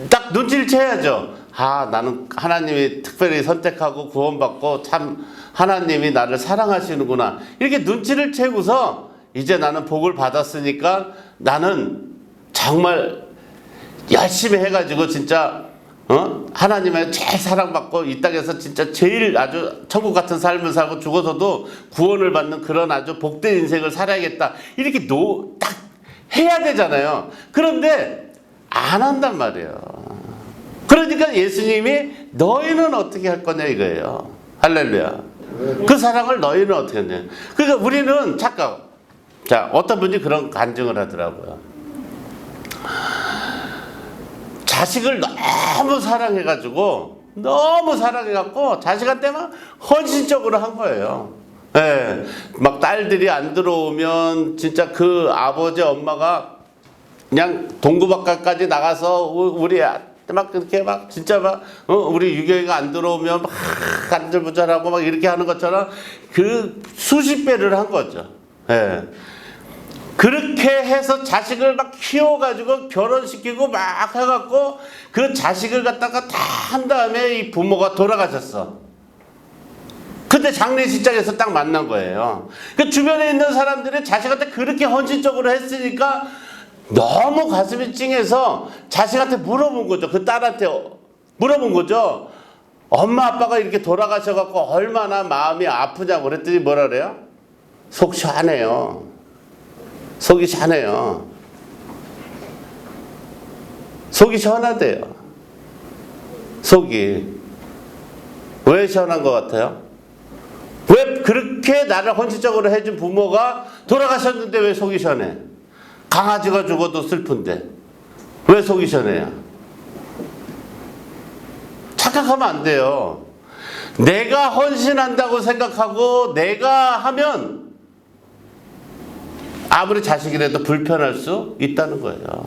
딱 눈치를 채야죠. 아, 나는 하나님이 특별히 선택하고 구원받고 참 하나님이 나를 사랑하시는구나. 이렇게 눈치를 채고서 이제 나는 복을 받았으니까 나는 정말 열심히 해가지고 진짜 하나님의 제일 사랑받고 이 땅에서 진짜 제일 아주 천국 같은 삶을 살고 죽어서도 구원을 받는 그런 아주 복된 인생을 살아야겠다. 이렇게 딱 해야 되잖아요. 그런데 안 한단 말이에요. 그러니까 예수님이 너희는 어떻게 할 거냐 이거예요. 할렐루야. 그 사랑을 너희는 어떻게 하냐. 그러니까 우리는 잠깐 자 어떤 분이 그런 간증을 하더라고요. 자식을 너무 사랑해갖고 자식한테만 헌신적으로 한 거예요. 예, 막 딸들이 안 들어오면 진짜 그 아버지 엄마가 그냥 동구박까지 나가서 우리 막 그렇게 막 진짜 막 우리 유경이가 안 들어오면 막 간절부절하고 막 이렇게 하는 것처럼 그 수십 배를 한 거죠. 예. 그렇게 해서 자식을 막 키워가지고 결혼시키고 막 해갖고 그 자식을 갖다가 다 한 다음에 이 부모가 돌아가셨어. 근데 장례식장에서 딱 만난 거예요. 그 주변에 있는 사람들이 자식한테 그렇게 헌신적으로 했으니까 너무 가슴이 찡해서 자식한테 물어본 거죠. 그 딸한테 물어본 거죠. 엄마 아빠가 이렇게 돌아가셔갖고 얼마나 마음이 아프냐고 그랬더니 뭐라 그래요? 속 시원해요. 속이 시원해요. 속이 시원하대요. 속이. 왜 시원한 것 같아요? 왜 그렇게 나를 헌신적으로 해준 부모가 돌아가셨는데 왜 속이 시원해? 강아지가 죽어도 슬픈데 왜 속이 시원해요? 착각하면 안 돼요. 내가 헌신한다고 생각하고 내가 하면 아무리 자식이라도 불편할 수 있다는 거예요.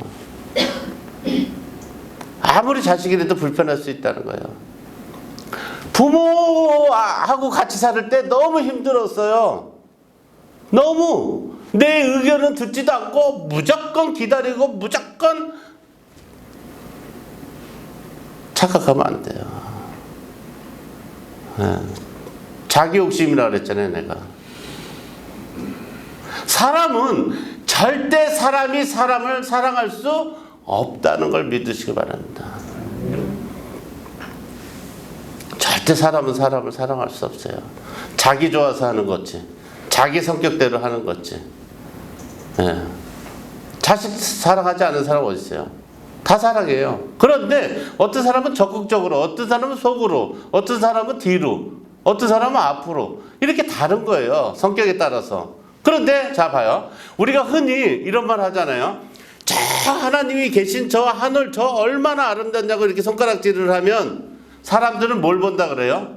아무리 자식이라도 불편할 수 있다는 거예요. 부모하고 같이 살 때 너무 힘들었어요. 너무 내 의견은 듣지도 않고 무조건 기다리고 무조건 착각하면 안 돼요. 자기 욕심이라고 그랬잖아요, 내가. 사람은 절대 사람이 사람을 사랑할 수 없다는 걸 믿으시기 바랍니다. 절대 사람은 사람을 사랑할 수 없어요. 자기 좋아서 하는 거지. 자기 성격대로 하는 거지. 예. 자식 사랑하지 않는 사람 어디 있어요? 다 사랑해요. 그런데 어떤 사람은 적극적으로, 어떤 사람은 속으로, 어떤 사람은 뒤로, 어떤 사람은 앞으로. 이렇게 다른 거예요. 성격에 따라서. 그런데 자 봐요. 우리가 흔히 이런 말 하잖아요. 저 하나님이 계신 저 하늘 저 얼마나 아름답냐고 이렇게 손가락질을 하면 사람들은 뭘 본다 그래요?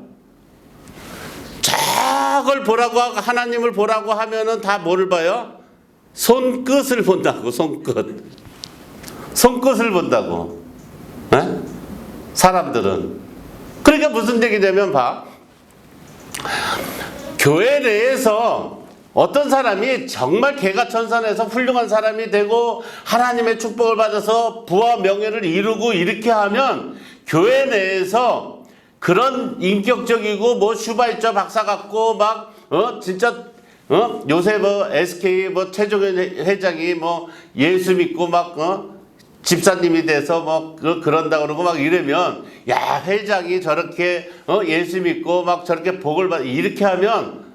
저걸 보라고 하고 하나님을 보라고 하면은 다 뭐를 봐요? 손끝을 본다고. 손끝을 본다고. 에? 사람들은. 그러니까 무슨 얘기냐면 봐. 교회 내에서 어떤 사람이 정말 개가천선해서 훌륭한 사람이 되고 하나님의 축복을 받아서 부와 명예를 이루고 이렇게 하면 교회 내에서 그런 인격적이고 뭐 슈바이처 박사 같고 막 진짜 요새 뭐 SK 뭐 최종현 회장이 뭐 예수 믿고 막 집사님이 돼서 뭐 그런다 그러고 막 이러면 야 회장이 저렇게 예수 믿고 막 저렇게 복을 받 이렇게 하면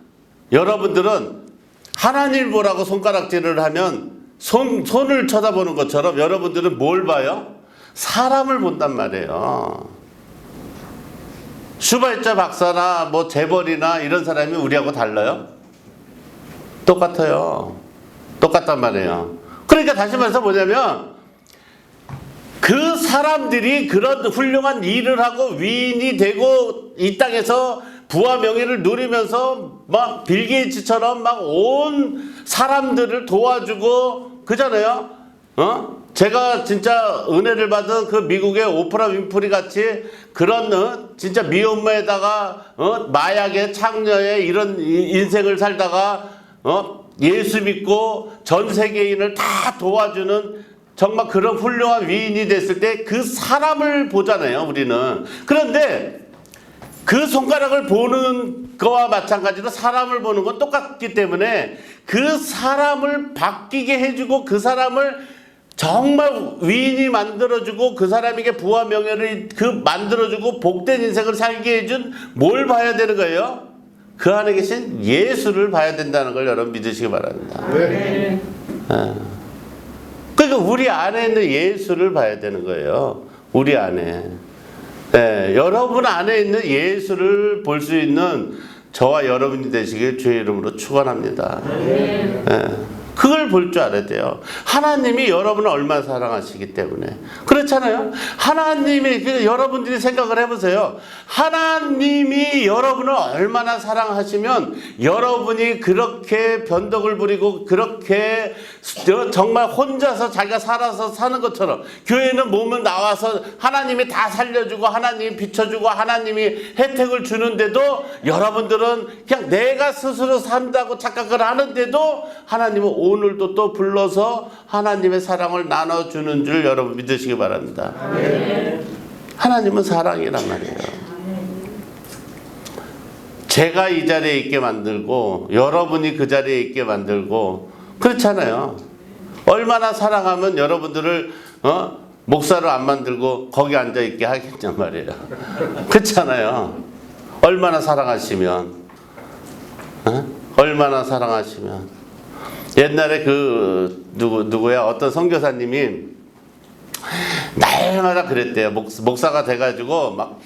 여러분들은 하나님 보라고 손가락질을 하면 손을 쳐다보는 것처럼 여러분들은 뭘 봐요? 사람을 본단 말이에요. 슈바이처 박사나 뭐 재벌이나 이런 사람이 우리하고 달라요? 똑같아요. 똑같단 말이에요. 그러니까 다시 말해서 뭐냐면 그 사람들이 그런 훌륭한 일을 하고 위인이 되고 이 땅에서 부와 명예를 누리면서 막 빌 게이츠처럼 막 온 사람들을 도와주고 그잖아요. 제가 진짜 은혜를 받은 그 미국의 오프라 윈프리 같이 그런 진짜 미혼모에다가 마약에 창녀에 이런 인생을 살다가 예수 믿고 전 세계인을 다 도와주는 정말 그런 훌륭한 위인이 됐을 때 그 사람을 보잖아요, 우리는. 그런데 그 손가락을 보는 거와 마찬가지로 사람을 보는 건 똑같기 때문에 그 사람을 바뀌게 해주고 그 사람을 정말 위인이 만들어주고 그 사람에게 부와 명예를 만들어주고 복된 인생을 살게 해준 뭘 봐야 되는 거예요? 그 안에 계신 예수를 봐야 된다는 걸 여러분 믿으시기 바랍니다. 네. 그러니까 우리 안에 있는 예수를 봐야 되는 거예요. 우리 안에. 네, 여러분 안에 있는 예수를 볼 수 있는 저와 여러분이 되시길 주의 이름으로 축원합니다. 네. 그걸 볼 줄 알아야 돼요. 하나님이 여러분을 얼마나 사랑하시기 때문에. 그렇잖아요. 하나님이 여러분들이 생각을 해보세요. 하나님이 여러분을 얼마나 사랑하시면 여러분이 그렇게 변덕을 부리고 그렇게 정말 혼자서 자기가 살아서 사는 것처럼 교회는 몸을 나와서 하나님이 다 살려주고 하나님이 비춰주고 하나님이 혜택을 주는데도 여러분들은 그냥 내가 스스로 산다고 착각을 하는데도 하나님은 오늘도 또 불러서 하나님의 사랑을 나눠주는 줄 여러분 믿으시기 바랍니다. 네. 하나님은 사랑이란 말이에요. 제가 이 자리에 있게 만들고 여러분이 그 자리에 있게 만들고 그렇잖아요. 얼마나 사랑하면 여러분들을 목사로 안 만들고 거기 앉아있게 하겠냔 말이에요. 그렇잖아요. 얼마나 사랑하시면 얼마나 사랑하시면 옛날에 누구야 어떤 선교사님이 날마다 그랬대요. 목사가 돼가지고 막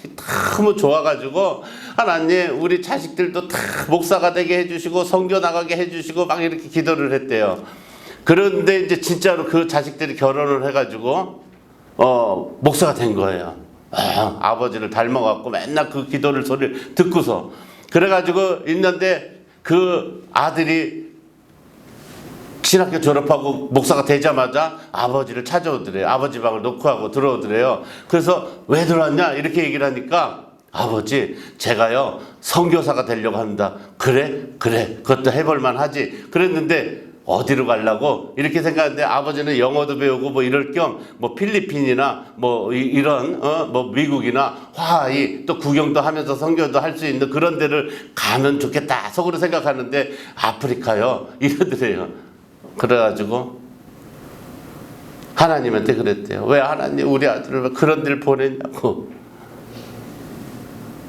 너무 좋아가지고 하나님 우리 자식들도 다 목사가 되게 해주시고 선교 나가게 해주시고 막 이렇게 기도를 했대요. 그런데 이제 진짜로 그 자식들이 결혼을 해가지고 목사가 된 거예요. 아버지를 닮아갖고 맨날 그 기도를 소리를 듣고서 그래가지고 있는데 그 아들이 신학교 졸업하고 목사가 되자마자 아버지를 찾아오더래요. 아버지 방을 놓고 하고 들어오더래요. 그래서 왜 들어왔냐 이렇게 얘기를 하니까 아버지 제가요 선교사가 되려고 합니다. 그래 그것도 해볼만 하지 그랬는데 어디로 가려고 이렇게 생각하는데 아버지는 영어도 배우고 뭐 이럴 겸 뭐 필리핀이나 뭐 이런 뭐 미국이나 하와이 또 구경도 하면서 선교도 할 수 있는 그런 데를 가면 좋겠다 속으로 생각하는데 아프리카요 이러더래요. 그래가지고 하나님한테 그랬대요. 왜 하나님 우리 아들을 왜 그런 데를 보내냐고.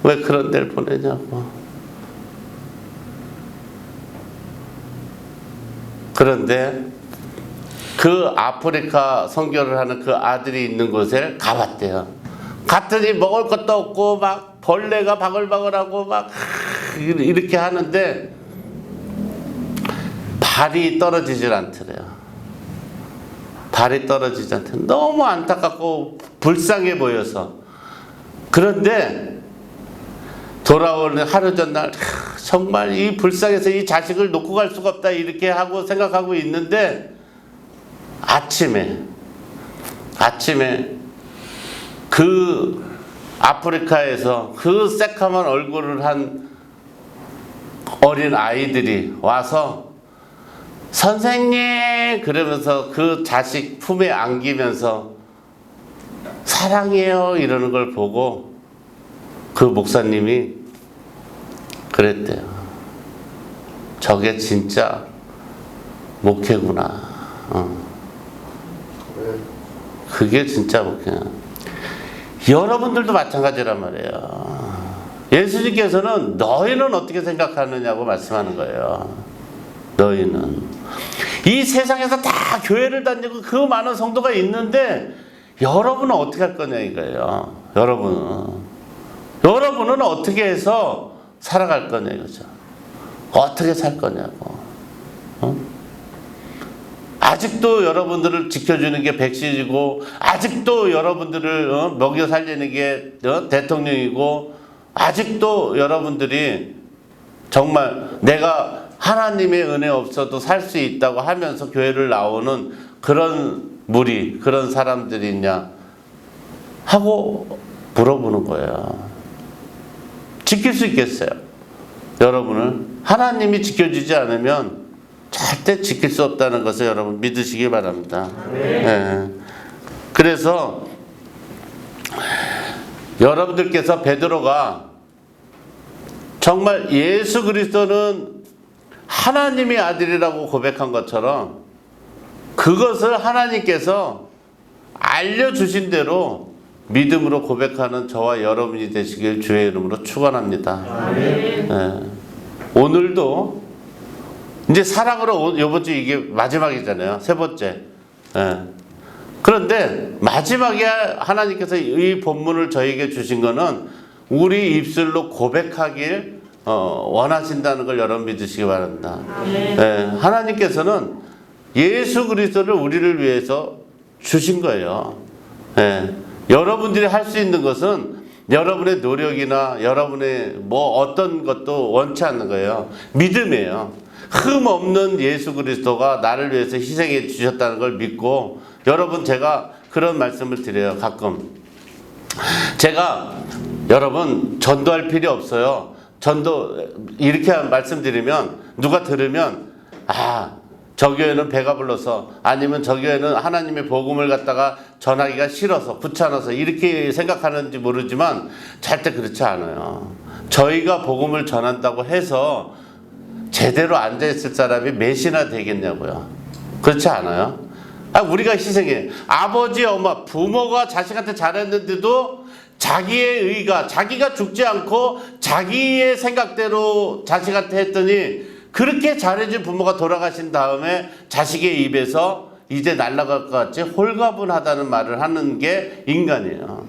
왜 그런 데를 보내냐고. 그런데 그 아프리카 선교를 하는 그 아들이 있는 곳에 가봤대요. 갔더니 먹을 것도 없고 막 벌레가 바글바글하고 막 이렇게 하는데 발이 떨어지질 않더래요. 발이 떨어지지 않대. 너무 안타깝고 불쌍해 보여서. 그런데 돌아오는 하루 전날 정말 이 불쌍해서 이 자식을 놓고 갈 수가 없다 이렇게 하고 생각하고 있는데 아침에 그 아프리카에서 그 새까만 얼굴을 한 어린 아이들이 와서 선생님 그러면서 그 자식 품에 안기면서 사랑해요 이러는 걸 보고 그 목사님이 그랬대요. 저게 진짜 목회구나. 그게 진짜 목회야. 여러분들도 마찬가지란 말이에요. 예수님께서는 너희는 어떻게 생각하느냐고 말씀하는 거예요. 너희는 이 세상에서 다 교회를 다니고 그 많은 성도가 있는데 여러분은 어떻게 할 거냐 이거예요. 여러분은 어떻게 해서 살아갈 거냐 이거죠. 어떻게 살 거냐고. 아직도 여러분들을 지켜주는 게 백신이고 아직도 여러분들을 먹여 살리는 게 대통령이고 아직도 여러분들이 정말 내가 하나님의 은혜 없어도 살 수 있다고 하면서 교회를 나오는 그런 무리, 그런 사람들이 있냐 하고 물어보는 거예요. 지킬 수 있겠어요? 여러분을 하나님이 지켜주지 않으면 절대 지킬 수 없다는 것을 여러분 믿으시기 바랍니다. 네. 그래서 여러분들께서 베드로가 정말 예수 그리스도는 하나님의 아들이라고 고백한 것처럼 그것을 하나님께서 알려주신 대로 믿음으로 고백하는 저와 여러분이 되시길 주의 이름으로 축원합니다. 네. 오늘도 이제 사랑으로 이번 주 이게 마지막이잖아요. 세 번째. 네. 그런데 마지막에 하나님께서 이 본문을 저에게 주신 거는 우리 입술로 고백하길 원하신다는 걸 여러분 믿으시기 바랍니다. 네. 하나님께서는 예수 그리스도를 우리를 위해서 주신 거예요. 네. 여러분들이 할 수 있는 것은 여러분의 노력이나 여러분의 뭐 어떤 것도 원치 않는 거예요. 믿음이에요. 흠 없는 예수 그리스도가 나를 위해서 희생해 주셨다는 걸 믿고 여러분 제가 그런 말씀을 드려요. 가끔 제가 여러분 전도할 필요 없어요. 전도 이렇게 말씀드리면 누가 들으면 저 교회는 배가 불러서 아니면 저 교회는 하나님의 복음을 갖다가 전하기가 싫어서 귀찮아서 이렇게 생각하는지 모르지만 절대 그렇지 않아요. 저희가 복음을 전한다고 해서 제대로 앉아있을 사람이 몇이나 되겠냐고요. 그렇지 않아요? 우리가 희생해. 아버지, 엄마, 부모가 자식한테 잘했는데도 자기의 의가, 자기가 죽지 않고 자기의 생각대로 자식한테 했더니 그렇게 잘해준 부모가 돌아가신 다음에 자식의 입에서 이제 날아갈 것 같이 홀가분하다는 말을 하는 게 인간이에요.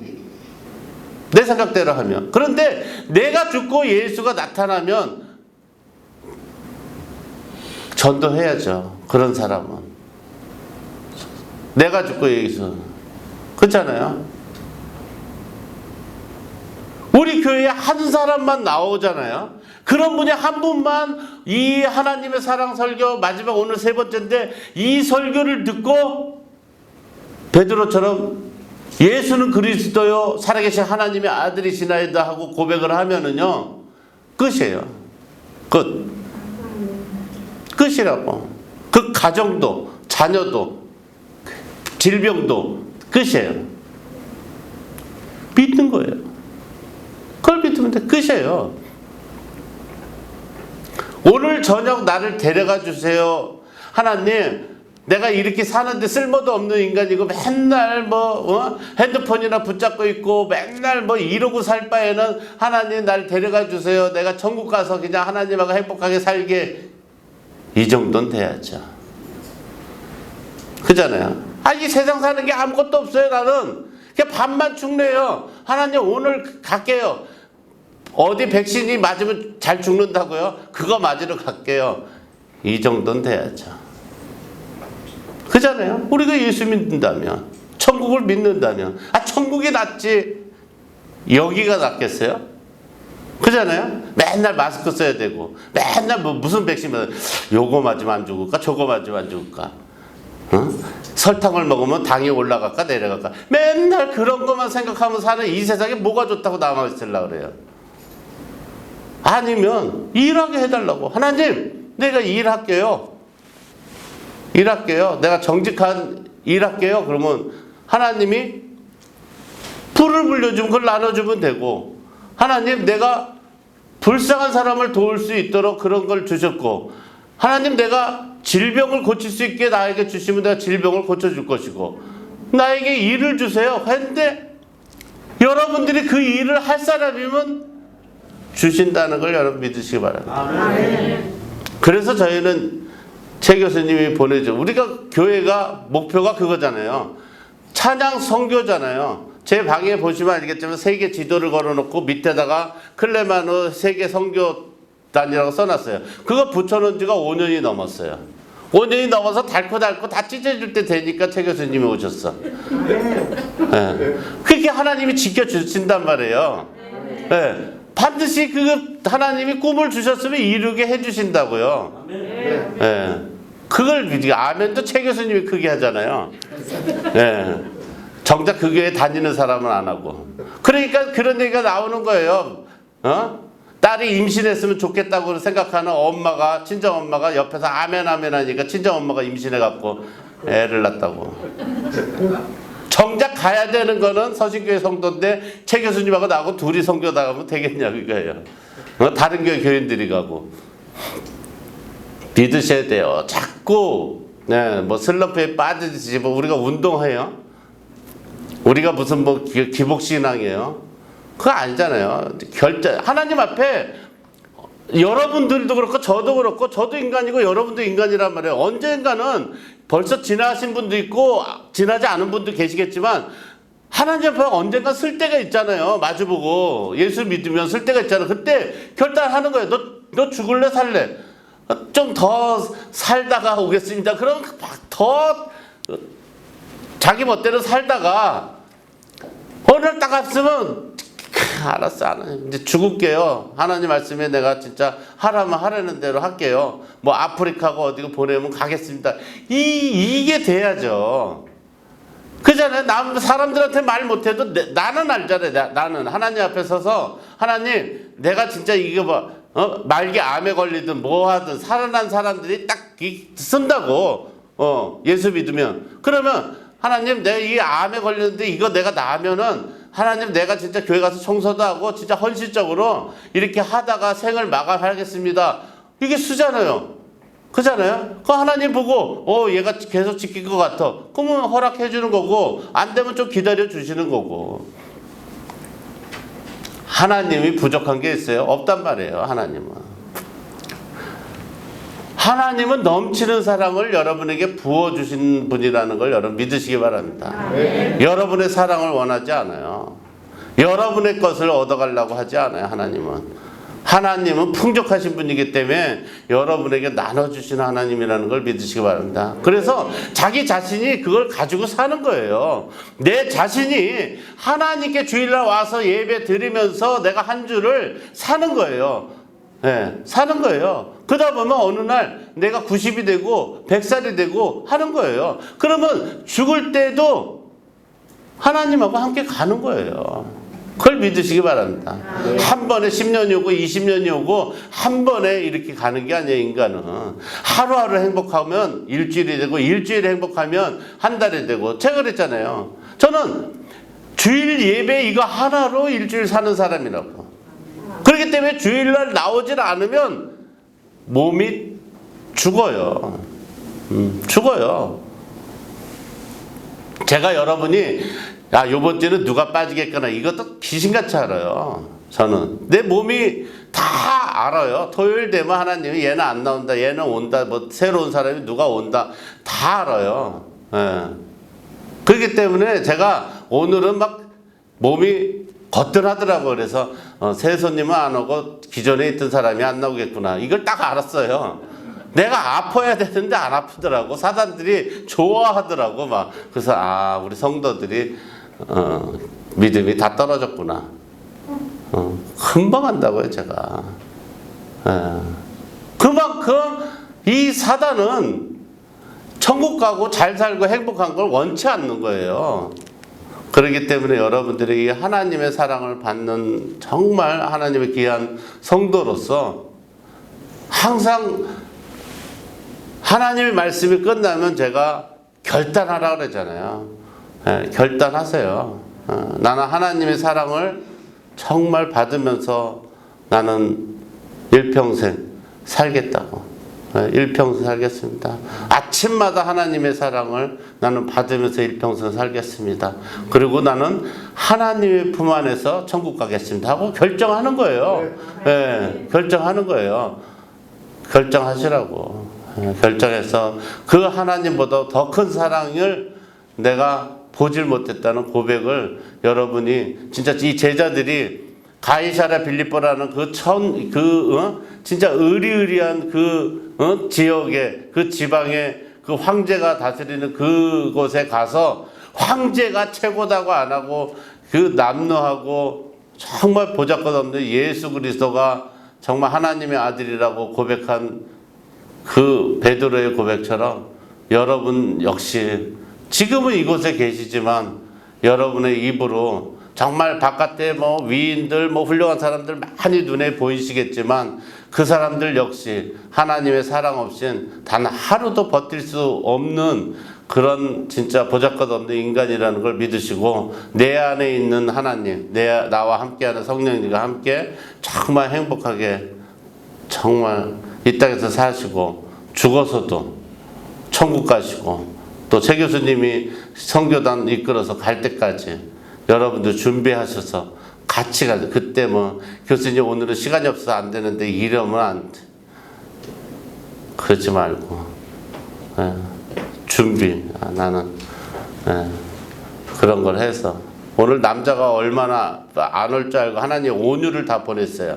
내 생각대로 하면. 그런데 내가 죽고 예수가 나타나면 전도해야죠. 그런 사람은. 내가 죽고 예수. 그렇잖아요. 우리 교회에 한 사람만 나오잖아요. 그런 분이 한 분만 이 하나님의 사랑 설교 마지막 오늘 세 번째인데 이 설교를 듣고 베드로처럼 예수는 그리스도요 살아계신 하나님의 아들이시나이다 하고 고백을 하면은요 끝이에요. 끝이라고. 그 가정도 자녀도 질병도 끝이에요. 믿는 거예요. 그걸 믿으면 돼. 끝이에요. 오늘 저녁 나를 데려가 주세요. 하나님, 내가 이렇게 사는데 쓸모도 없는 인간이고 맨날 핸드폰이나 붙잡고 있고 맨날 이러고 살 바에는 하나님 날 데려가 주세요. 내가 천국 가서 그냥 하나님하고 행복하게 살게. 이 정도는 돼야죠. 그잖아요. 이 세상 사는 게 아무것도 없어요. 나는 그냥 밥만 축내요. 하나님 오늘 갈게요. 어디 백신이 맞으면 잘 죽는다고요? 그거 맞으러 갈게요. 이 정도는 돼야죠. 그잖아요. 우리가 예수 믿는다면, 천국을 믿는다면, 천국이 낫지 여기가 낫겠어요? 그잖아요. 맨날 마스크 써야 되고, 맨날 무슨 백신 맞아, 요거 맞으면 안 죽을까, 저거 맞으면 안 죽을까, 설탕을 먹으면 당이 올라갈까 내려갈까, 맨날 그런 것만 생각하면 사는 이 세상에 뭐가 좋다고 남아있으려고 그래요. 아니면 일하게 해달라고. 하나님, 내가 일할게요. 내가 정직한 일할게요. 그러면 하나님이 불을 불려주면 그걸 나눠주면 되고, 하나님, 내가 불쌍한 사람을 도울 수 있도록 그런 걸 주셨고, 하나님, 내가 질병을 고칠 수 있게 나에게 주시면 내가 질병을 고쳐줄 것이고, 나에게 일을 주세요 했는데, 여러분들이 그 일을 할 사람이면 주신다는 걸 여러분 믿으시기 바랍니다. 그래서 저희는 최 교수님이 보내줘. 우리가 교회가 목표가 그거잖아요. 찬양 선교잖아요. 제 방에 보시면 알겠지만 세계 지도를 걸어놓고 밑에다가 클레마노 세계 선교단이라고 써놨어요. 그거 붙여놓은 지가 5년이 넘었어요. 5년이 넘어서 닳고 다 찢어질 때 되니까 최 교수님이 오셨어. 네. 그렇게 하나님이 지켜주신단 말이에요. 네. 반드시 그 하나님이 꿈을 주셨으면 이루게 해주신다고요. 네. 그걸 아멘도 최 교수님이 크게 하잖아요. 네. 정작 그 교회 다니는 사람은 안 하고. 그러니까 그런 얘기가 나오는 거예요. 딸이 임신했으면 좋겠다고 생각하는 엄마가, 친정엄마가 옆에서 아멘 하니까 친정엄마가 임신해갖고 애를 낳았다고. 정작 가야 되는 거는 서신교회 성도인데 최 교수님하고 나하고 둘이 선교 나가면 되겠냐 그거예요. 다른 교회 교인들이 가고. 믿으셔야 돼요. 자꾸 슬럼프에 빠지듯이 우리가 운동해요. 우리가 무슨 기복신앙이에요. 그거 아니잖아요. 하나님 앞에 여러분들도 그렇고 저도 그렇고, 저도 인간이고 여러분도 인간이란 말이에요. 언젠가는 벌써 지나신 분도 있고 지나지 않은 분도 계시겠지만, 하나님 앞에 언젠가 쓸 때가 있잖아요. 마주보고 예수 믿으면 쓸 때가 있잖아요. 그때 결단하는 거예요. 너 죽을래 살래? 좀 더 살다가 오겠습니다. 그럼 더 자기 멋대로 살다가 어느 날 딱 갔으면 알았어, 이제 죽을게요. 하나님 말씀에 내가 진짜 하라면 하라는 대로 할게요. 아프리카고 어디고 보내면 가겠습니다. 이게 돼야죠. 그잖아요. 사람들한테 말 못해도 나는 알잖아요. 나는 하나님 앞에 서서, 하나님, 내가 진짜 이거 말기 암에 걸리든 뭐 하든 살아난 사람들이 딱 쓴다고. 예수 믿으면. 그러면 하나님, 내가 이 암에 걸렸는데 이거 내가 나으면은, 하나님, 내가 진짜 교회 가서 청소도 하고 진짜 헌신적으로 이렇게 하다가 생을 마감하겠습니다. 이게 수잖아요. 그잖아요. 그 하나님 보고 얘가 계속 지킬 것 같아. 그러면 허락해 주는 거고, 안 되면 좀 기다려 주시는 거고. 하나님이 부족한 게 있어요? 없단 말이에요. 하나님은 넘치는 사랑을 여러분에게 부어주신 분이라는 걸 여러분 믿으시기 바랍니다. 여러분의 사랑을 원하지 않아요. 여러분의 것을 얻어가려고 하지 않아요. 하나님은 풍족하신 분이기 때문에 여러분에게 나눠주시는 하나님이라는 걸 믿으시기 바랍니다. 그래서 자기 자신이 그걸 가지고 사는 거예요. 내 자신이 하나님께 주일날 와서 예배 드리면서 내가 한 주를 사는 거예요. 사는 거예요. 그러다 보면 어느 날 내가 90이 되고 100살이 되고 하는 거예요. 그러면 죽을 때도 하나님하고 함께 가는 거예요. 그걸 믿으시기 바랍니다. 한 번에 10년이 오고 20년이 오고 한 번에 이렇게 가는 게 아니에요. 인간은 하루하루 행복하면 일주일이 되고, 일주일에 행복하면 한 달이 되고. 제가 그랬잖아요. 저는 주일 예배 이거 하나로 일주일 사는 사람이라고. 그렇기 때문에 주일날 나오질 않으면 몸이 죽어요. 죽어요. 제가 여러분이 요번 주에는 누가 빠지겠거나 이것도 귀신같이 알아요. 저는 내 몸이 다 알아요. 토요일 되면 하나님이 얘는 안 나온다, 얘는 온다, 새로운 사람이 누가 온다, 다 알아요. 그렇기 때문에 제가 오늘은 몸이 거뜬하더라고. 그래서 새 손님은 안 오고 기존에 있던 사람이 안 나오겠구나. 이걸 딱 알았어요. 내가 아파야 되는데 안 아프더라고. 사람들이 좋아하더라고 막. 그래서 우리 성도들이 믿음이 다 떨어졌구나. 금방 한다고요 제가. 그만큼 이 사단은 천국 가고 잘 살고 행복한 걸 원치 않는 거예요. 그렇기 때문에 여러분들이 이 하나님의 사랑을 받는 정말 하나님의 귀한 성도로서 항상 하나님의 말씀이 끝나면 제가 결단하라 그러잖아요. 결단하세요. 나는 하나님의 사랑을 정말 받으면서 나는 일평생 살겠다고. 일평생 살겠습니다. 아침마다 하나님의 사랑을 나는 받으면서 일평생 살겠습니다. 그리고 나는 하나님의 품 안에서 천국 가겠습니다 하고 결정하는 거예요. 결정하는 거예요. 결정하시라고. 결정해서 그 하나님보다 더 큰 사랑을 내가 보질 못했다는 고백을 여러분이 진짜 이 제자들이 가이사랴 빌립보라는 진짜 의리의리한 지역에 그 지방에 그 황제가 다스리는 그곳에 가서 황제가 최고다고 안 하고 그 남노하고 정말 보잘것없는 예수 그리스도가 정말 하나님의 아들이라고 고백한 그 베드로의 고백처럼 여러분 역시 지금은 이곳에 계시지만 여러분의 입으로 정말 바깥에 위인들 훌륭한 사람들 많이 눈에 보이시겠지만 그 사람들 역시 하나님의 사랑 없인 단 하루도 버틸 수 없는 그런 진짜 보잘것없는 인간이라는 걸 믿으시고 내 안에 있는 하나님, 나와 함께하는 성령님과 함께 정말 행복하게 정말 이 땅에서 사시고 죽어서도 천국 가시고 또 최 교수님이 선교단 이끌어서 갈 때까지 여러분들 준비하셔서 같이 가죠. 그때 교수님 오늘은 시간이 없어서 안 되는데 이러면 안 돼. 그러지 말고 준비. 나는 그런 걸 해서 오늘 남자가 얼마나 안 올 줄 알고 하나님 온유를 다 보냈어요.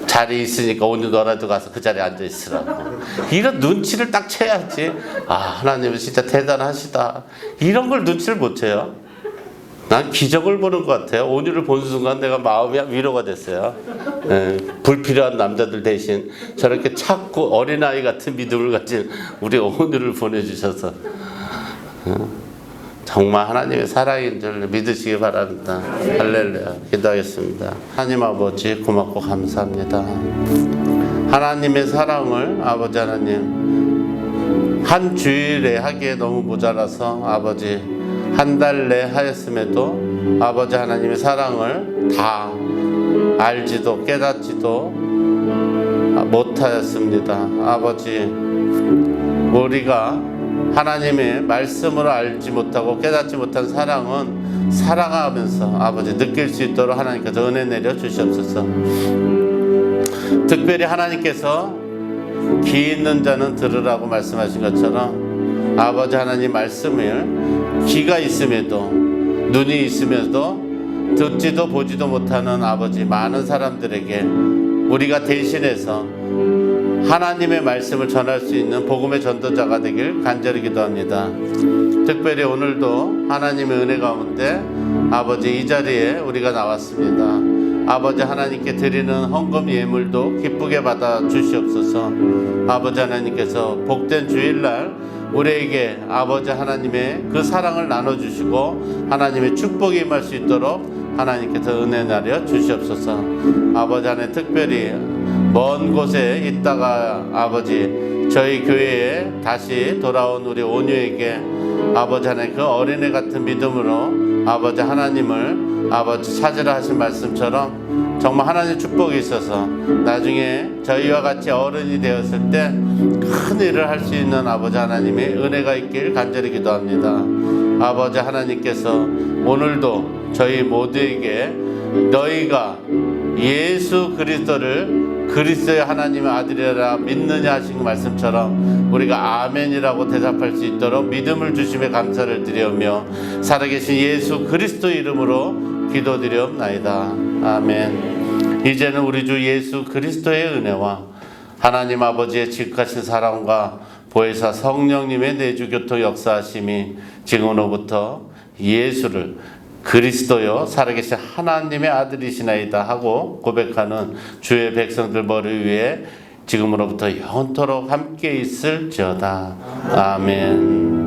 자리 있으니까 오늘 너라도 가서 그 자리에 앉아 있으라고. 이런 눈치를 딱 채야지. 하나님은 진짜 대단하시다. 이런 걸 눈치를 못 채요. 난 기적을 보는 것 같아요. 온유를 본 순간 내가 마음이 위로가 됐어요. 불필요한 남자들 대신 저렇게 착고 어린아이 같은 믿음을 가진 우리 온유를 보내주셔서 정말 하나님의 사랑인 줄 믿으시기 바랍니다. 할렐루야. 기도하겠습니다. 하나님 아버지 고맙고 감사합니다. 하나님의 사랑을 아버지 하나님 한 주일에 하기에 너무 모자라서 아버지 한 달 내 하였음에도 아버지 하나님의 사랑을 다 알지도 깨닫지도 못하였습니다. 아버지 우리가 하나님의 말씀으로 알지 못하고 깨닫지 못한 사랑은 살아가면서 아버지 느낄 수 있도록 하나님께서 은혜 내려 주시옵소서. 특별히 하나님께서 귀 있는 자는 들으라고 말씀하신 것처럼 아버지 하나님 말씀을 귀가 있음에도 눈이 있음에도 듣지도 보지도 못하는 아버지 많은 사람들에게 우리가 대신해서 하나님의 말씀을 전할 수 있는 복음의 전도자가 되길 간절히 기도합니다. 특별히 오늘도 하나님의 은혜 가운데 아버지 이 자리에 우리가 나왔습니다. 아버지 하나님께 드리는 헌금 예물도 기쁘게 받아 주시옵소서. 아버지 하나님께서 복된 주일날 우리에게 아버지 하나님의 그 사랑을 나눠주시고 하나님의 축복이 임할 수 있도록 하나님께서 은혜 내려 주시옵소서. 아버지 하나님 특별히 먼 곳에 있다가 아버지 저희 교회에 다시 돌아온 우리 온유에게 아버지 하나님 그 어린애 같은 믿음으로 아버지 하나님을 아버지 찾으라 하신 말씀처럼 정말 하나님의 축복이 있어서 나중에 저희와 같이 어른이 되었을 때 큰 일을 할 수 있는 아버지 하나님의 은혜가 있길 간절히 기도합니다. 아버지 하나님께서 오늘도 저희 모두에게 너희가 예수 그리스도를 그리스도의 하나님의 아들이라 믿느냐 하신 그 말씀처럼 우리가 아멘이라고 대답할 수 있도록 믿음을 주심에 감사를 드리오며 살아계신 예수 그리스도 이름으로 기도드리옵나이다. 아멘. 이제는 우리 주 예수 그리스도의 은혜와 하나님 아버지의 지극하신 사랑과 보혜사 성령님의 내주교통 역사하심이 지금으로부터 예수를 그리스도요 살아계신 하나님의 아들이시나이다 하고 고백하는 주의 백성들 머리 위에 지금으로부터 영원토록 함께 있을지어다. 아멘.